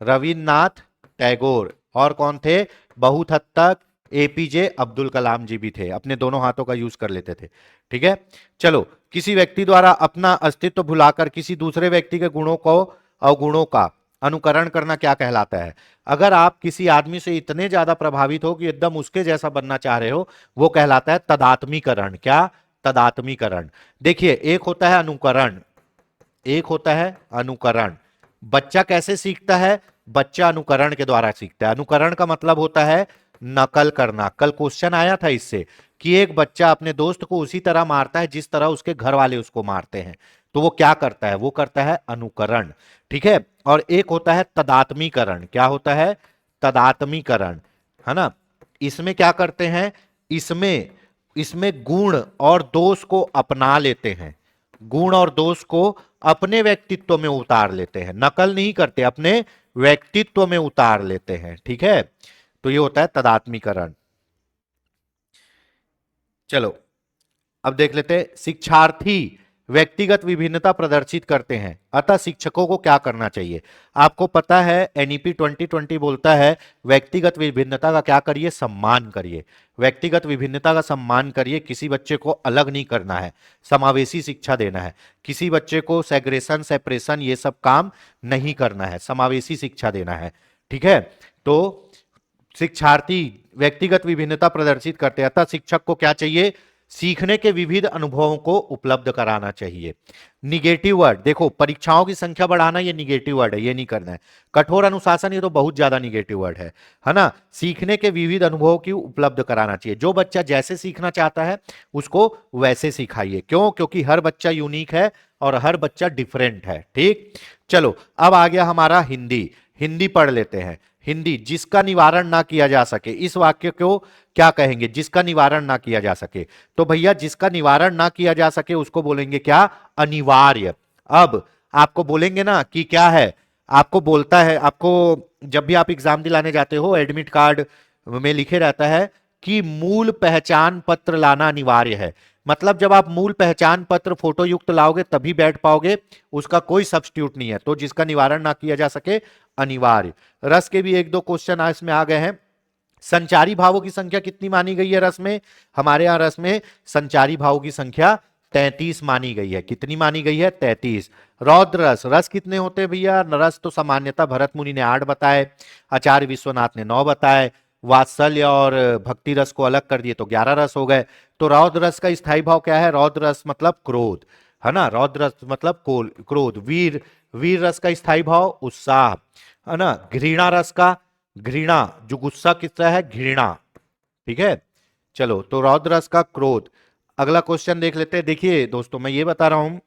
रविन्द्रनाथ टैगोर। और कौन थे? बहुत हद तक एपीजे अब्दुल कलाम जी भी थे, अपने दोनों हाथों का यूज कर लेते थे। ठीक है, चलो। किसी व्यक्ति द्वारा अपना अस्तित्व भुलाकर किसी दूसरे व्यक्ति के गुणों को, अवगुणों का अनुकरण करना क्या कहलाता है? अगर आप किसी आदमी से इतने ज्यादा प्रभावित हो कि एकदम उसके जैसा बनना चाह रहे हो, वो कहलाता है तदात्मीकरण। क्या? तदात्मीकरण। देखिए, एक होता है अनुकरण, एक होता है अनुकरण। बच्चा कैसे सीखता है? बच्चा अनुकरण के द्वारा सीखता है। अनुकरण का मतलब होता है नकल करना। कल क्वेश्चन आया था इससे कि एक बच्चा अपने दोस्त को उसी तरह मारता है जिस तरह उसके घर वाले उसको मारते हैं, तो वो क्या करता है? वो करता है अनुकरण। ठीक है। और एक होता है तदात्मीकरण। क्या होता है? तदात्मीकरण, है ना। इसमें क्या करते हैं? इसमें इसमें गुण और दोष को अपना लेते हैं, गुण और दोष को अपने व्यक्तित्व में उतार लेते हैं। नकल नहीं करते, अपने व्यक्तित्व में उतार लेते हैं। ठीक है, तो ये होता है तदात्मीकरण। चलो, अब देख लेते हैं। शिक्षार्थी व्यक्तिगत विभिन्नता प्रदर्शित करते हैं, अतः शिक्षकों को क्या करना चाहिए? आपको पता है एनईपी 2020 बोलता है व्यक्तिगत विभिन्नता का क्या करिए? सम्मान करिए। व्यक्तिगत विभिन्नता का सम्मान करिए। किसी बच्चे को अलग नहीं करना है, समावेशी शिक्षा देना है। किसी बच्चे को सेग्रेशन, सेपरेशन, ये सब काम नहीं करना है, समावेशी शिक्षा देना है। ठीक है, तो शिक्षार्थी व्यक्तिगत विभिन्नता प्रदर्शित करते हैं, अतः शिक्षक को क्या चाहिए? सीखने के विविध अनुभवों को उपलब्ध कराना चाहिए। निगेटिव वर्ड देखो, परीक्षाओं की संख्या बढ़ाना ये निगेटिव वर्ड है, ये नहीं करना है। कठोर अनुशासन ये तो बहुत ज्यादा निगेटिव वर्ड है ना। सीखने के विविध अनुभवों की उपलब्ध कराना चाहिए। जो बच्चा जैसे सीखना चाहता है उसको वैसे सिखाइए। क्यों? क्योंकि हर बच्चा यूनिक है और हर बच्चा डिफरेंट है। ठीक, चलो, अब आ गया हमारा हिंदी। हिंदी पढ़ लेते हैं। हिंदी, जिसका निवारण ना किया जा सके, इस वाक्य को क्या कहेंगे? जिसका निवारण ना किया जा सके। तो भैया जिसका निवारण ना किया जा सके उसको बोलेंगे क्या? अनिवार्य। अब आपको बोलेंगे ना कि क्या है, आपको बोलता है, आपको जब भी आप एग्जाम दिलाने जाते हो एडमिट कार्ड में लिखे रहता है कि मूल पहचान पत्र लाना अनिवार्य है। मतलब जब आप मूल पहचान पत्र फोटो युक्त लाओगे तभी बैठ पाओगे, उसका कोई सब्स्टिट्यूट नहीं है। तो जिसका निवारण ना किया जा सके, अनिवार्य। रस के भी एक दो क्वेश्चन इसमें आ गए हैं। संचारी भावों की संख्या कितनी मानी गई है रस में? हमारे यहां रस में संचारी भावों की संख्या 33 मानी गई है। कितनी मानी गई है? 33। रौद्र रस, रस कितने होते हैं भैया? रस तो सामान्यतः भरत मुनि ने 8 बताए, आचार्य विश्वनाथ ने 9 बताए। वात्सल्य और भक्ति रस को अलग कर दिए तो 11 रस हो गए। तो रौद्र रस का स्थायी भाव क्या है? रौद्र रस मतलब क्रोध, है ना। रौद्र रस मतलब क्रोध। वीर, वीर रस का स्थायी भाव उत्साह, है ना। घृणा रस का, घृणा जो गुस्सा किसका है? घृणा। ठीक है, चलो, तो रौद्र रस का क्रोध। अगला क्वेश्चन देख लेते हैं। देखिए दोस्तों, मैं ये बता रहा हूं,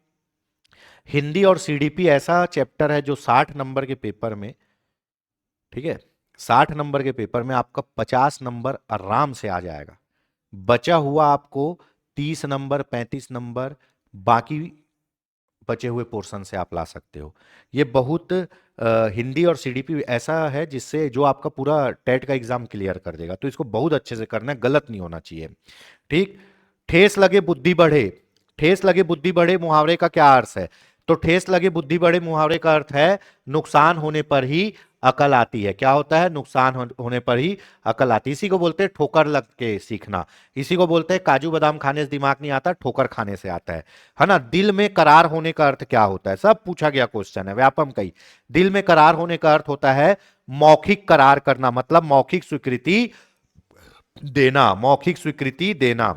हिंदी और सीडीपी ऐसा चैप्टर है जो 60 नंबर के पेपर में, ठीक है, 60 नंबर के पेपर में आपका 50 नंबर आराम से आ जाएगा। बचा हुआ आपको 30 नंबर, 35 नंबर बाकी बचे हुए पोर्शन से आप ला सकते हो। ये बहुत हिंदी और सीडीपी ऐसा है जिससे जो आपका पूरा टेट का एग्जाम क्लियर कर देगा, तो इसको बहुत अच्छे से करना है, गलत नहीं होना चाहिए। ठीक, ठेस लगे बुद्धि बढ़े। ठेस लगे बुद्धि बढ़े मुहावरे का क्या अर्थ है? तो ठेस लगे बुद्धि बढ़े मुहावरे का अर्थ है नुकसान होने पर ही अकल आती है। क्या होता है? नुकसान होने पर ही अकल आती है। इसी को बोलते हैं ठोकर लग के सीखना। इसी को बोलते हैं काजू बादाम खाने से दिमाग नहीं आता, ठोकर खाने से आता है ना। दिल में करार होने का अर्थ क्या होता है? सब पूछा गया क्वेश्चन है, व्यापम कई। दिल में करार होने का अर्थ होता है मौखिक करार करना, मतलब मौखिक स्वीकृति देना, मौखिक स्वीकृति देना।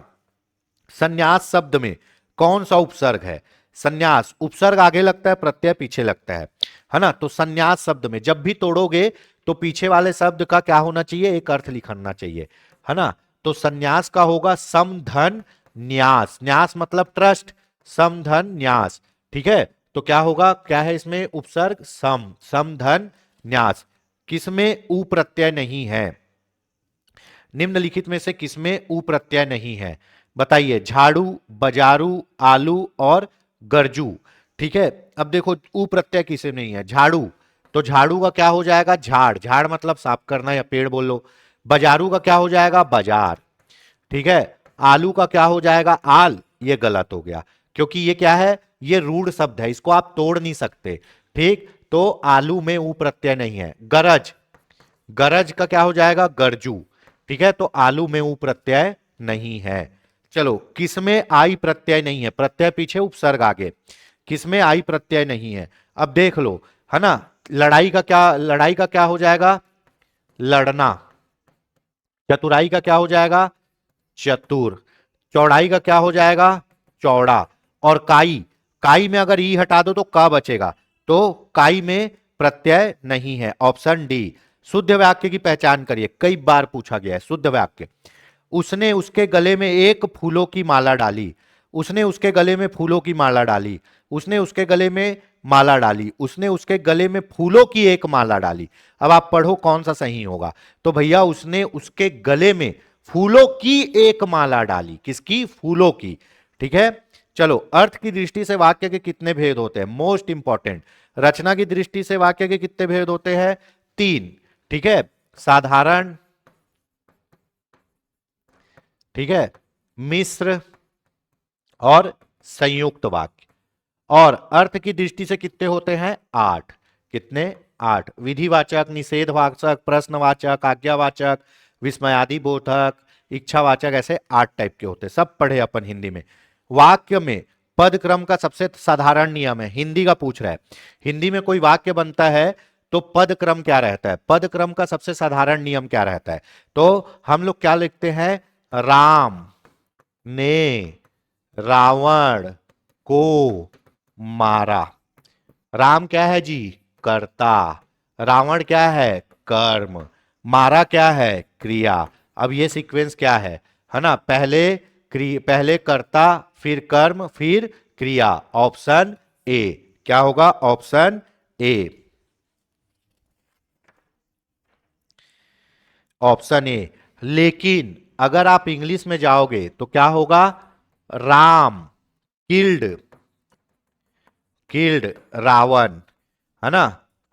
संन्यास शब्द में कौन सा उपसर्ग है? संन्यास, उपसर्ग आगे लगता है, प्रत्यय पीछे लगता है ना। तो संन्यास शब्द में जब भी तोड़ोगे तो पीछे वाले शब्द का क्या होना चाहिए? एक अर्थ लिखना चाहिए, है ना। तो संन्यास का होगा समधन न्यास। न्यास मतलब ट्रस्ट, समधन न्यास। ठीक है, तो क्या होगा, क्या है इसमें उपसर्ग? सम, समधन न्यास। किसमें उ प्रत्यय नहीं है? निम्नलिखित में से किसमें उ प्रत्यय नहीं है? बताइए। झाड़ू, बजारू, आलू और गरजू। ठीक है, अब देखो उ प्रत्यय किसे नहीं है? झाड़ू, तो झाड़ू का क्या हो जाएगा? झाड़, झाड़ मतलब साफ करना या पेड़ बोल लो। बजारू का क्या हो जाएगा? बाजार। ठीक है, आलू का क्या हो जाएगा? आल। ये गलत हो गया, क्योंकि ये क्या है? ये रूढ़ शब्द है, इसको आप तोड़ नहीं सकते। ठीक, तो आलू में उ प्रत्यय नहीं है। गरज, गरज का क्या हो जाएगा? गरजू। ठीक है, तो आलू में उ प्रत्यय नहीं है। चलो, किसमें आई प्रत्यय नहीं है? प्रत्यय पीछे, उपसर्ग आगे। किसमें आई प्रत्यय नहीं है? अब देख लो, है ना। लड़ाई का क्या, लड़ाई का क्या हो जाएगा? लड़ना। चतुराई का क्या हो जाएगा? चतुर। चौड़ाई का क्या हो जाएगा? चौड़ा। और काई, काई में अगर ई हटा दो तो क बचेगा, तो काई में प्रत्यय नहीं है। Option D. शुद्ध वाक्य की पहचान करिए, कई बार पूछा गया है शुद्ध वाक्य। उसने उसके गले में एक फूलों की माला डाली। उसने उसके गले में फूलों की माला डाली। उसने उसके गले में माला डाली। उसने उसके गले में फूलों की एक माला डाली। अब आप पढ़ो कौन सा सही होगा। तो भैया उसने उसके गले में फूलों की एक माला डाली। किसकी? फूलों की। ठीक है, चलो। अर्थ की दृष्टि से वाक्य के कितने भेद होते हैं? Most important. रचना की दृष्टि से वाक्य के कितने भेद होते हैं? 3। ठीक है, साधारण, ठीक है, मिश्र और संयुक्त वाक्य। और अर्थ की दृष्टि से कितने होते हैं? 8। कितने? 8। विधिवाचक, निषेधवाचक, प्रश्नवाचक, आज्ञावाचक, विस्मयादि बोधक, इच्छावाचक, ऐसे 8 टाइप के होते हैं। सब पढ़े अपन हिंदी में। वाक्य में पद क्रम का सबसे साधारण नियम है। हिंदी का पूछ रहा है, हिंदी में कोई वाक्य बनता है तो पद क्रम क्या रहता है? पद क्रम का सबसे साधारण नियम क्या रहता है? तो हम लोग क्या लिखते हैं? राम ने रावण को मारा। राम क्या है जी? कर्ता। रावण क्या है? कर्म। मारा क्या है? क्रिया। अब ये सीक्वेंस क्या है ना। पहले कर्ता, फिर कर्म, फिर क्रिया। Option A. क्या होगा? Option A. Option A. लेकिन अगर आप इंग्लिश में जाओगे तो क्या होगा? राम किल्ड, किल्ड रावण, है ना।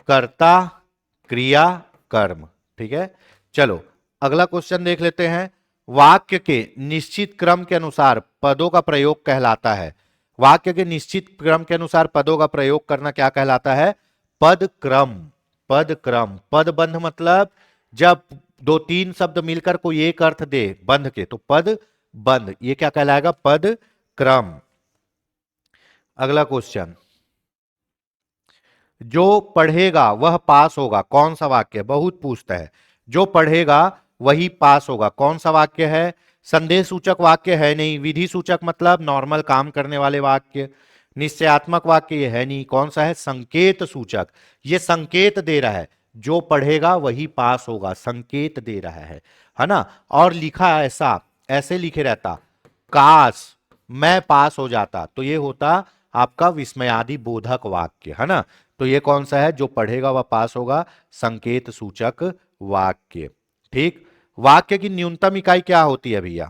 कर्ता, क्रिया, कर्म। ठीक है, चलो अगला क्वेश्चन देख लेते हैं। वाक्य के निश्चित क्रम के अनुसार पदों का प्रयोग कहलाता है। वाक्य के निश्चित क्रम के अनुसार पदों का प्रयोग करना क्या कहलाता है? पद क्रम। पद क्रम, पद बंध मतलब जब 2-3 शब्द मिलकर कोई एक अर्थ दे बंध के, तो पद बंध, ये क्या कहलाएगा? पद क्रम। अगला क्वेश्चन, जो पढ़ेगा वह पास होगा, कौन सा वाक्य? बहुत पूछता है। जो पढ़ेगा वही पास होगा, कौन सा वाक्य है? संदेश सूचक वाक्य है नहीं। विधि सूचक मतलब नॉर्मल काम करने वाले वाक्य। निश्चयात्मक वाक्य ये है नहीं। कौन सा है? संकेत सूचक। ये संकेत दे रहा है, जो पढ़ेगा वही पास होगा, संकेत दे रहा है ना। और लिखा ऐसा, ऐसे लिखे रहता, काश मैं पास हो जाता, तो ये होता आपका विस्मयादि बोधक वाक्य, है ना। तो ये कौन सा है? जो पढ़ेगा वह पास होगा, संकेत सूचक वाक्य। ठीक, वाक्य की न्यूनतम इकाई क्या होती है भैया?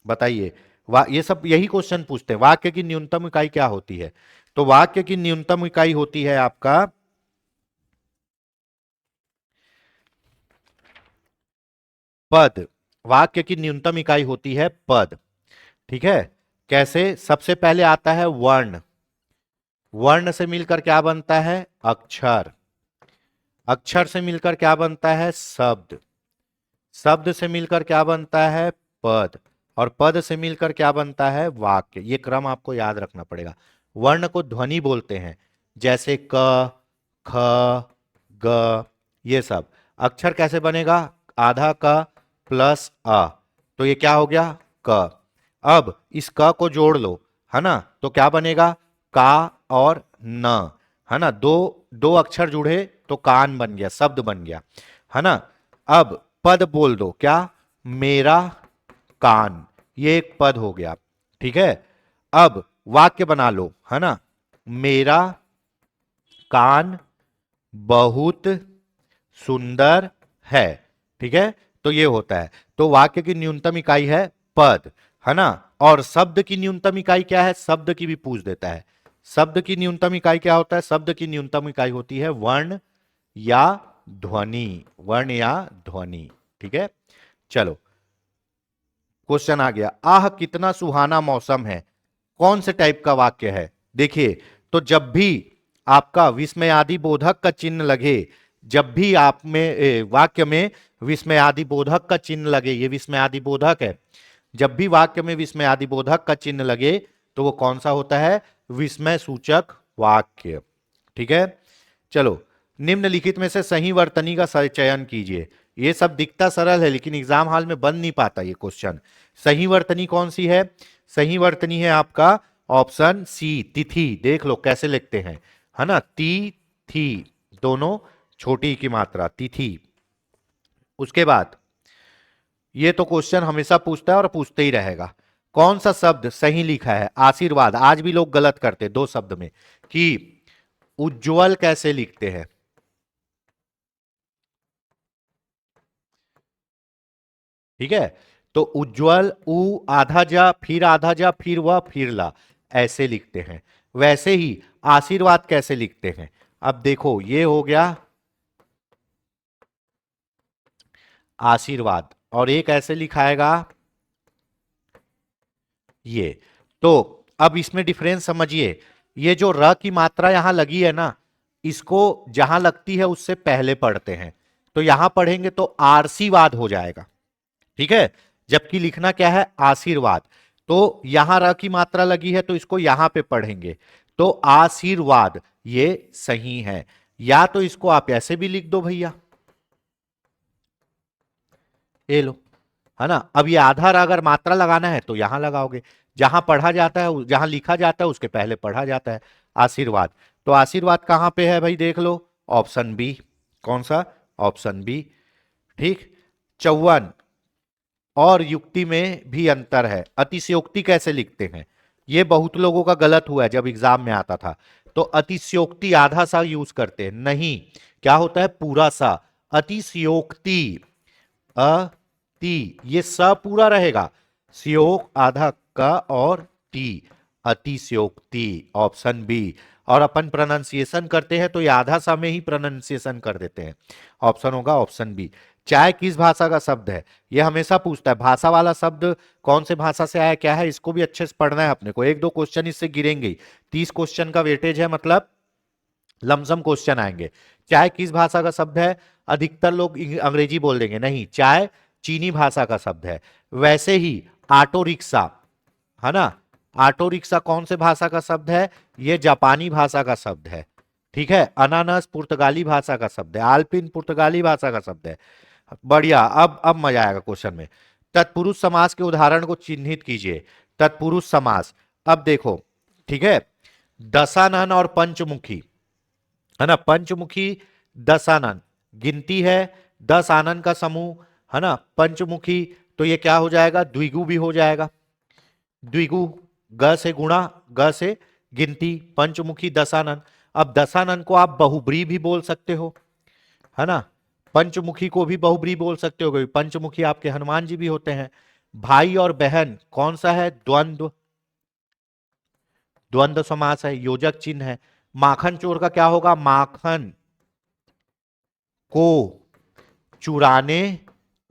बताइए। ये सब यही क्वेश्चन पूछते हैं, वाक्य की न्यूनतम इकाई क्या होती है? तो वाक्य की न्यूनतम इकाई होती है आपका पद। वाक्य की न्यूनतम इकाई होती है पद। ठीक है, कैसे? सबसे पहले आता है वर्ण। वर्ण से मिलकर क्या बनता है? अक्षर। अक्षर से मिलकर क्या बनता है? शब्द। शब्द से मिलकर क्या बनता है? पद। और पद से मिलकर क्या बनता है? वाक्य। ये क्रम आपको याद रखना पड़ेगा। वर्ण को ध्वनि बोलते हैं, जैसे क, ख, ग, ये सब। अक्षर कैसे बनेगा? आधा क प्लस अ। तो ये क्या हो गया, क। अब इस क को जोड़ लो, है ना, तो क्या बनेगा, का और न, है ना, दो दो अक्षर जुड़े तो कान बन गया, शब्द बन गया, है ना। अब पद बोल दो, क्या, मेरा कान, ये एक पद हो गया, ठीक है। अब वाक्य बना लो, है ना, मेरा कान बहुत सुंदर है, ठीक है। तो ये होता है, तो वाक्य की न्यूनतम इकाई है पद, है ना। और शब्द की न्यूनतम इकाई क्या है, शब्द की भी पूछ देता है। शब्द की न्यूनतम इकाई क्या होता है, शब्द की न्यूनतम इकाई होती है वर्ण या ध्वनि, वर्ण या ध्वनि, ठीक है। चलो क्वेश्चन आ गया, आह कितना सुहाना मौसम है, कौन से टाइप का वाक्य है। देखिए, तो जब भी आपका विस्मयादि बोधक का चिन्ह लगे, जब भी आप में वाक्य में विस्मयादि बोधक का चिन्ह लगे, ये विस्मयादि बोधक है, जब भी वाक्य में विस्मयादि बोधक का चिन्ह लगे तो वो कौन सा होता है, विस्मय सूचक वाक्य, ठीक है। चलो, निम्नलिखित में से सही वर्तनी का चयन कीजिए। ये सब दिखता सरल है लेकिन एग्जाम हॉल में बन नहीं पाता ये क्वेश्चन। सही वर्तनी कौन सी है, सही वर्तनी है आपका ऑप्शन सी, तिथि। देख लो कैसे लिखते हैं, है ना, ती थी, दोनों छोटी की मात्रा, तिथि। उसके बाद ये तो क्वेश्चन हमेशा पूछता है और पूछते ही रहेगा, कौन सा शब्द सही लिखा है, आशीर्वाद। आज भी लोग गलत करते दो शब्द में, कि उज्जवल कैसे लिखते हैं, ठीक है। तो उज्जवल, उ आधा जा फिर वह फिर ला, ऐसे लिखते हैं। वैसे ही आशीर्वाद कैसे लिखते हैं, अब देखो ये हो गया आशीर्वाद, और एक ऐसे लिखाएगा ये। तो अब इसमें डिफरेंस समझिए, ये जो र की मात्रा यहां लगी है ना, इसको जहां लगती है उससे पहले पढ़ते हैं, तो यहां पढ़ेंगे तो आरसीवाद हो जाएगा, ठीक है। जबकि लिखना क्या है, आशीर्वाद। तो यहां र की मात्रा लगी है तो इसको यहां पे पढ़ेंगे, तो आशीर्वाद, ये सही है। या तो इसको आप ऐसे भी लिख दो भैया, ये लो, है ना। अब ये आधार अगर मात्रा लगाना है तो यहां लगाओगे, जहां पढ़ा जाता है, जहां लिखा जाता है उसके पहले पढ़ा जाता है, आशीर्वाद। तो आशीर्वाद कहां पे है भाई, देख लो, ऑप्शन बी। कौन सा, ऑप्शन बी, ठीक। 54, और युक्ति में भी अंतर है। अतिशयोक्ति कैसे लिखते हैं, ये बहुत लोगों का गलत हुआ है जब एग्जाम में आता था। तो अतिशयोक्ति आधा सा यूज करते हैं, नहीं, क्या होता है, पूरा सा। अतिशयोक्ति, अति, ये स पूरा रहेगा, स्योग आधा का और टी, अतिशयोक्ति, ऑप्शन बी। और अपन प्रोनाउंसिएशन करते हैं तो ये आधा सा में ही प्रोनाउंसिएशन कर देते हैं, ऑप्शन होगा ऑप्शन बी। चाय किस भाषा का शब्द है, ये हमेशा पूछता है, भाषा वाला शब्द कौन से भाषा से आया, क्या है, इसको भी अच्छे से पढ़ना है अपने को। एक दो क्वेश्चन इससे गिरेंगे, 30 क्वेश्चन का वेटेज है, मतलब लमसम क्वेश्चन आएंगे। चाय किस भाषा का शब्द है, अधिकतर लोग अंग्रेजी बोल देंगे, नहीं, चाय चीनी भाषा का शब्द है। वैसे ही ऑटो रिक्शा, है ना, ऑटो रिक्शा कौन से भाषा का शब्द है, ये जापानी भाषा का शब्द है, ठीक है। अनानास पुर्तगाली भाषा का शब्द है, आल्पिन पुर्तगाली भाषा का शब्द है। बढ़िया, अब मजा आएगा क्वेश्चन में। तत्पुरुष समास के उदाहरण को चिन्हित कीजिए। तत्पुरुष समास, अब देखो, ठीक है, दशानन और पंचमुखी, है ना, पंचमुखी दशानन, गिनती है 10 आनन का समूह, है ना। पंचमुखी, तो ये क्या हो जाएगा, द्विगु भी हो जाएगा, द्विगु, ग से गुणा, ग से गिनती, पंचमुखी दशानन। अब दशानन को आप बहुब्री भी बोल सकते हो, है ना, पंचमुखी को भी बहुब्री बोल सकते हो, पंचमुखी आपके हनुमान जी भी होते हैं। भाई और बहन कौन सा है, द्वंद्व, द्वंद्व समास है, योजक चिन्ह है। माखन चोर का क्या होगा, माखन को चुराने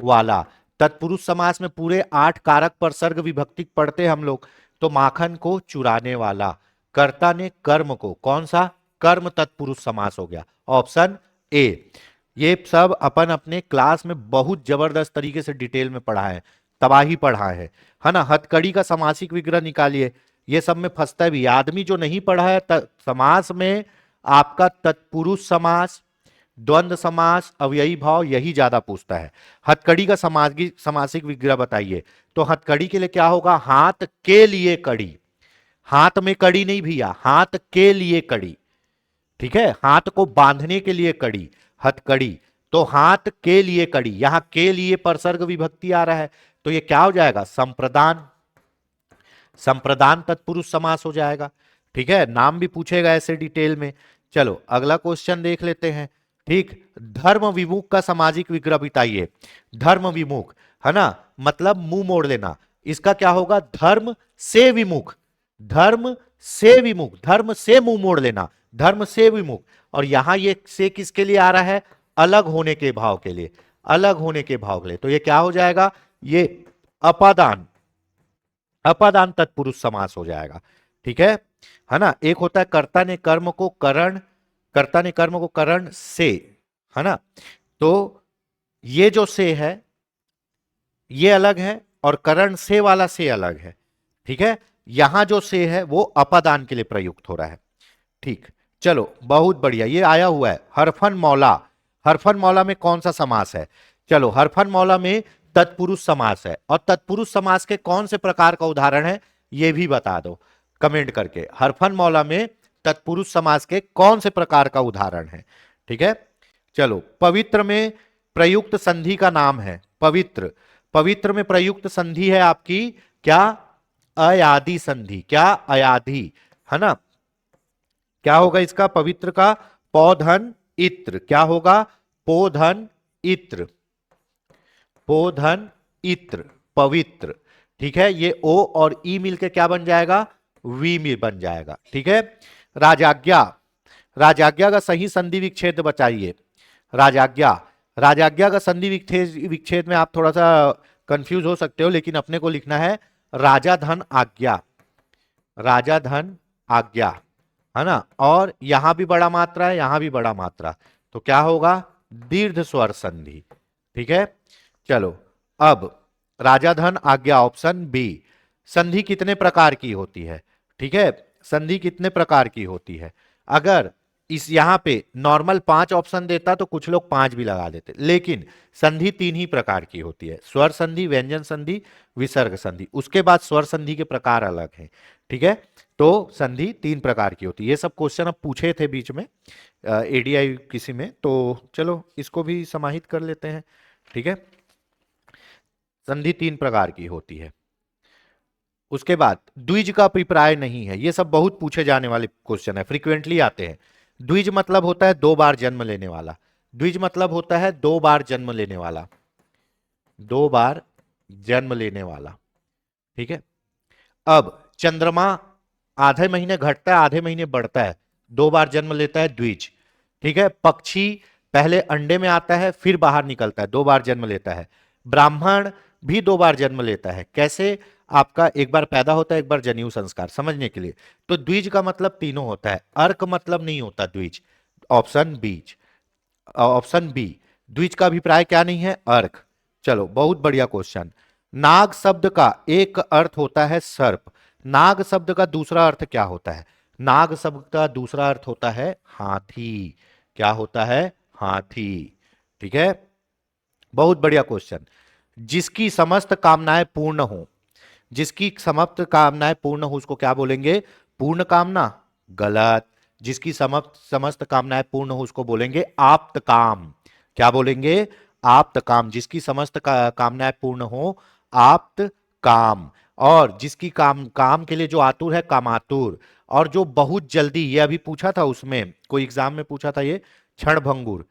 वाला। तत्पुरुष समास में पूरे 8 कारक पर सर्ग विभक्ति पढ़ते हम लोग, तो माखन को चुराने वाला। कर्ता ने कर्म को, कौन सा, कर्म तत्पुरुष समास हो गया, ऑप्शन ए। ये सब अपन अपने क्लास में बहुत जबरदस्त तरीके से डिटेल में पढ़ा है, तबाही पढ़ा है ना। हथकड़ी का समासिक विग्रह निकालिए, ये सब में फंसता भी आदमी जो नहीं पढ़ा है। समास में आपका तत्पुरुष समास, द्वंद्व समास, अव्ययी भाव, यही ज्यादा पूछता है। हथकड़ी का समासिक विग्रह बताइए। तो हथकड़ी के लिए क्या होगा? हाथ के लिए कड़ी। हाथ में कड़ी नहीं भैया, हाथ के लिए कड़ी। ठीक है, हाथ को बांधने के लिए कड़ी, हथकड़ी। तो हाथ के लिए कड़ी, यहां के लिए परसर्ग विभक्ति आ रहा है, तो ये क्या हो जाएगा? संप्रदान। संप्रदान तत्पुरुष समास हो जाएगा। ठीक है, नाम भी पूछेगा ऐसे डिटेल में। चलो अगला क्वेश्चन देख लेते हैं। ठीक, धर्म विमुख का सामाजिक विग्रह बताइए। धर्म विमुख है ना, मतलब मुंह मोड़ लेना। इसका क्या होगा? धर्म से विमुख। धर्म से विमुख, धर्म से मुंह मोड़ लेना, धर्म से विमुख। और यहां ये से किसके लिए आ रहा है? अलग होने के भाव के लिए, अलग होने के भाव के लिए। तो ये क्या हो जाएगा? ये अपादान, अपादान तत्पुरुष समास हो जाएगा। ठीक है ना। एक होता है कर्ता ने कर्म को करण, कर्ता ने कर्म को करण से, है ना। तो ये जो से है ये अलग है और करण से वाला से अलग है। ठीक है, यहां जो से है वो अपादान के लिए प्रयुक्त हो रहा है। ठीक, चलो बहुत बढ़िया, ये आया हुआ है हरफन मौला। हरफन मौला में कौन सा समास है? चलो, हरफन मौला में तत्पुरुष समास है। और तत्पुरुष समास के कौन से प्रकार का उदाहरण है ये भी बता दो कमेंट करके। हरफन मौला में तत्पुरुष समास के कौन से प्रकार का उदाहरण है? ठीक है, चलो पवित्र में प्रयुक्त संधि का नाम है पवित्र। पवित्र में प्रयुक्त संधि है आपकी क्या? अयादि संधि। क्या? अयादि, है ना। क्या होगा इसका? पवित्र का पौधन इत्र। क्या होगा? पोधन इत्र, पोधन इत्र, पवित्र। ठीक है, ये ओ और ई मिलके क्या बन जाएगा? वी में बन जाएगा। ठीक है, राजाज्ञा। राजाज्ञा का सही संधि विच्छेद बताइए। राजाज्ञा, राजाज्ञा का संधि विच्छेद में आप थोड़ा सा कंफ्यूज हो सकते हो, लेकिन अपने को लिखना है राजा धन आज्ञा। राजा धन आज्ञा, है ना। और यहां भी बड़ा मात्रा है, यहां भी बड़ा मात्रा, तो क्या होगा? दीर्घ स्वर संधि। ठीक है, चलो अब राजा धन आज्ञा ऑप्शन बी। संधि कितने प्रकार की होती है? ठीक है, संधि कितने प्रकार की होती है? अगर इस यहां पे नॉर्मल 5 ऑप्शन देता तो कुछ लोग 5 भी लगा देते, लेकिन संधि 3 ही प्रकार की होती है। स्वर संधि, व्यंजन संधि, विसर्ग संधि। उसके बाद स्वर संधि के प्रकार अलग हैं। ठीक है, तो संधि 3 प्रकार की होती है। ये सब क्वेश्चन अब पूछे थे बीच में एडीआई किसी में, तो चलो इसको भी समाहित कर लेते हैं। ठीक है, संधि 3 प्रकार की होती है। उसके बाद द्विज का अभिप्राय नहीं है। ये सब बहुत पूछे जाने वाले क्वेश्चन है, फ्रीक्वेंटली आते हैं। द्विज मतलब होता है 2 बार जन्म लेने वाला। द्विज मतलब होता है 2 बार जन्म लेने वाला, 2 बार जन्म लेने वाला। ठीक है, अब चंद्रमा आधे महीने घटता है, आधे महीने बढ़ता है, 2 बार जन्म लेता है, द्विज। ठीक है, पक्षी पहले अंडे में आता है फिर बाहर निकलता है, 2 बार जन्म लेता है। ब्राह्मण भी 2 बार जन्म लेता है। कैसे? आपका एक बार पैदा होता है, एक बार जनेऊ संस्कार, समझने के लिए। तो द्विज का मतलब तीनों होता है, अर्क मतलब नहीं होता द्विज। ऑप्शन बीज, ऑप्शन बी, द्विज का अभिप्राय क्या नहीं है? अर्क। चलो बहुत बढ़िया क्वेश्चन। नाग शब्द का एक अर्थ होता है सर्प, नाग शब्द का दूसरा अर्थ क्या होता है? नाग शब्द का दूसरा अर्थ होता है हाथी। क्या होता है? हाथी। ठीक है, बहुत बढ़िया क्वेश्चन। जिसकी समस्त कामनाएं पूर्ण हो, जिसकी समस्त कामनाएं पूर्ण हो उसको क्या बोलेंगे? पूर्ण कामना। गलत। जिसकी समस्त समस्त कामनाएं पूर्ण हो उसको बोलेंगे आप्त काम। क्या बोलेंगे? आप्त काम। जिसकी समस्त कामनाएं पूर्ण हो, आप्त काम। और जिसकी काम के लिए जो आतुर है, कामातुर। और जो बहुत जल्दी, ये अभी पूछा था उसमें, कोई एग्जाम में पूछा था ये, क्षणभंगुर।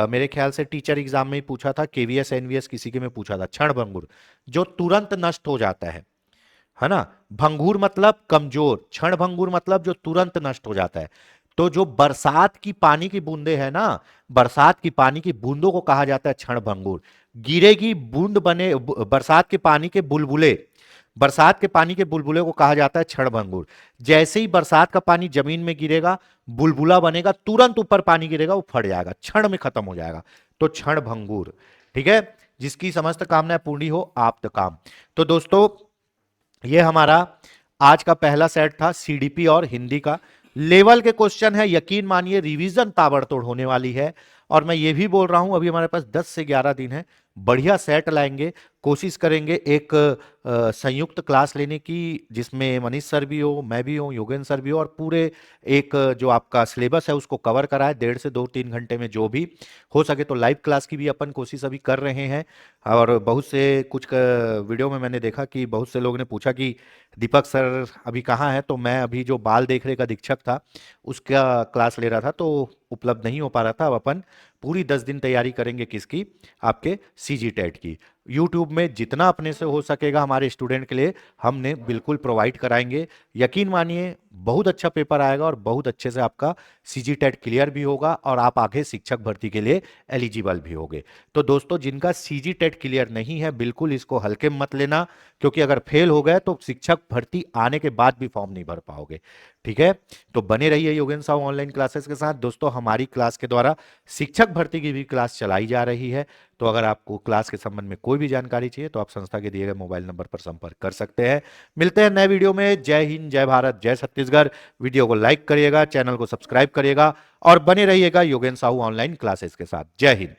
मेरे ख्याल से टीचर एग्जाम में ही पूछा था, केवीएस एनवीएस किसी के में पूछा था, क्षणभंगुर, जो तुरंत नष्ट हो जाता है ना। भंगुर मतलब कमजोर, क्षण भंगुर मतलब जो तुरंत नष्ट हो जाता है। तो जो बरसात की पानी की बूंदे है ना, बरसात की पानी की बूंदों को कहा जाता है क्षण भंगुर। गिरेगी बूंद बने, बरसात के पानी के बुलबुले, बरसात के पानी के बुलबुले को कहा जाता है क्षण भंगुर। जैसे ही बरसात का पानी जमीन में गिरेगा, बुलबुला बनेगा, तुरंत ऊपर पानी गिरेगा, वो फट जाएगा, क्षण में खत्म हो जाएगा, तो क्षण भंगुर। ठीक है, जिसकी समस्त कामनाएं पूरी हो, आप्त काम। तो दोस्तों ये हमारा आज का पहला सेट था सीडीपी और हिंदी का। लेवल के क्वेश्चन है, यकीन मानिए रिवीजन ताबड़तोड़ होने वाली है। और मैं ये भी बोल रहा हूं, अभी हमारे पास 10 से 11 दिन है, बढ़िया सेट लाएंगे, कोशिश करेंगे एक संयुक्त क्लास लेने की, जिसमें मनीष सर भी हो, मैं भी हूँ, योगेंद्र सर भी हो, और पूरे एक जो आपका सिलेबस है उसको कवर कराए 1.5 से 2-3 घंटे में, जो भी हो सके। तो लाइव क्लास की भी अपन कोशिश अभी कर रहे हैं। और बहुत से कुछ वीडियो में मैंने देखा कि बहुत से लोगों ने पूछा कि दीपक सर अभी कहाँ है, तो मैं अभी जो बाल देखने का दीक्षक था उसका क्लास ले रहा था, तो उपलब्ध नहीं हो पा रहा था। अब अपन पूरी 10 दिन तैयारी करेंगे किसकी, आपके सीजी टेट की। यूट्यूब में जितना अपने से हो सकेगा हमारे स्टूडेंट के लिए हमने बिल्कुल प्रोवाइड कराएंगे। यकीन मानिए बहुत अच्छा पेपर आएगा और बहुत अच्छे से आपका सीजी टेट क्लियर भी होगा और आप आगे शिक्षक भर्ती के लिए एलिजिबल भी होगे। तो दोस्तों, जिनका सीजी टेट क्लियर नहीं है बिल्कुल इसको हल्के में मत लेना, क्योंकि अगर फेल हो गए तो शिक्षक भर्ती आने के बाद भी फॉर्म नहीं भर पाओगे। ठीक है, तो बने रहिए योगेंद्र साहू ऑनलाइन क्लासेस के साथ। दोस्तों, हमारी क्लास के द्वारा शिक्षक भर्ती की भी क्लास चलाई जा रही है। तो अगर आपको क्लास के संबंध में कोई भी जानकारी चाहिए तो आप संस्था के दिए गए मोबाइल नंबर पर संपर्क कर सकते हैं। मिलते हैं नए वीडियो में। जय हिंद, जय भारत, जय छत्तीसगढ़। वीडियो को लाइक करिएगा, चैनल को सब्सक्राइब करिएगा और बने रहिएगा योगेंद्र साहू ऑनलाइन क्लासेस के साथ। जय हिंद।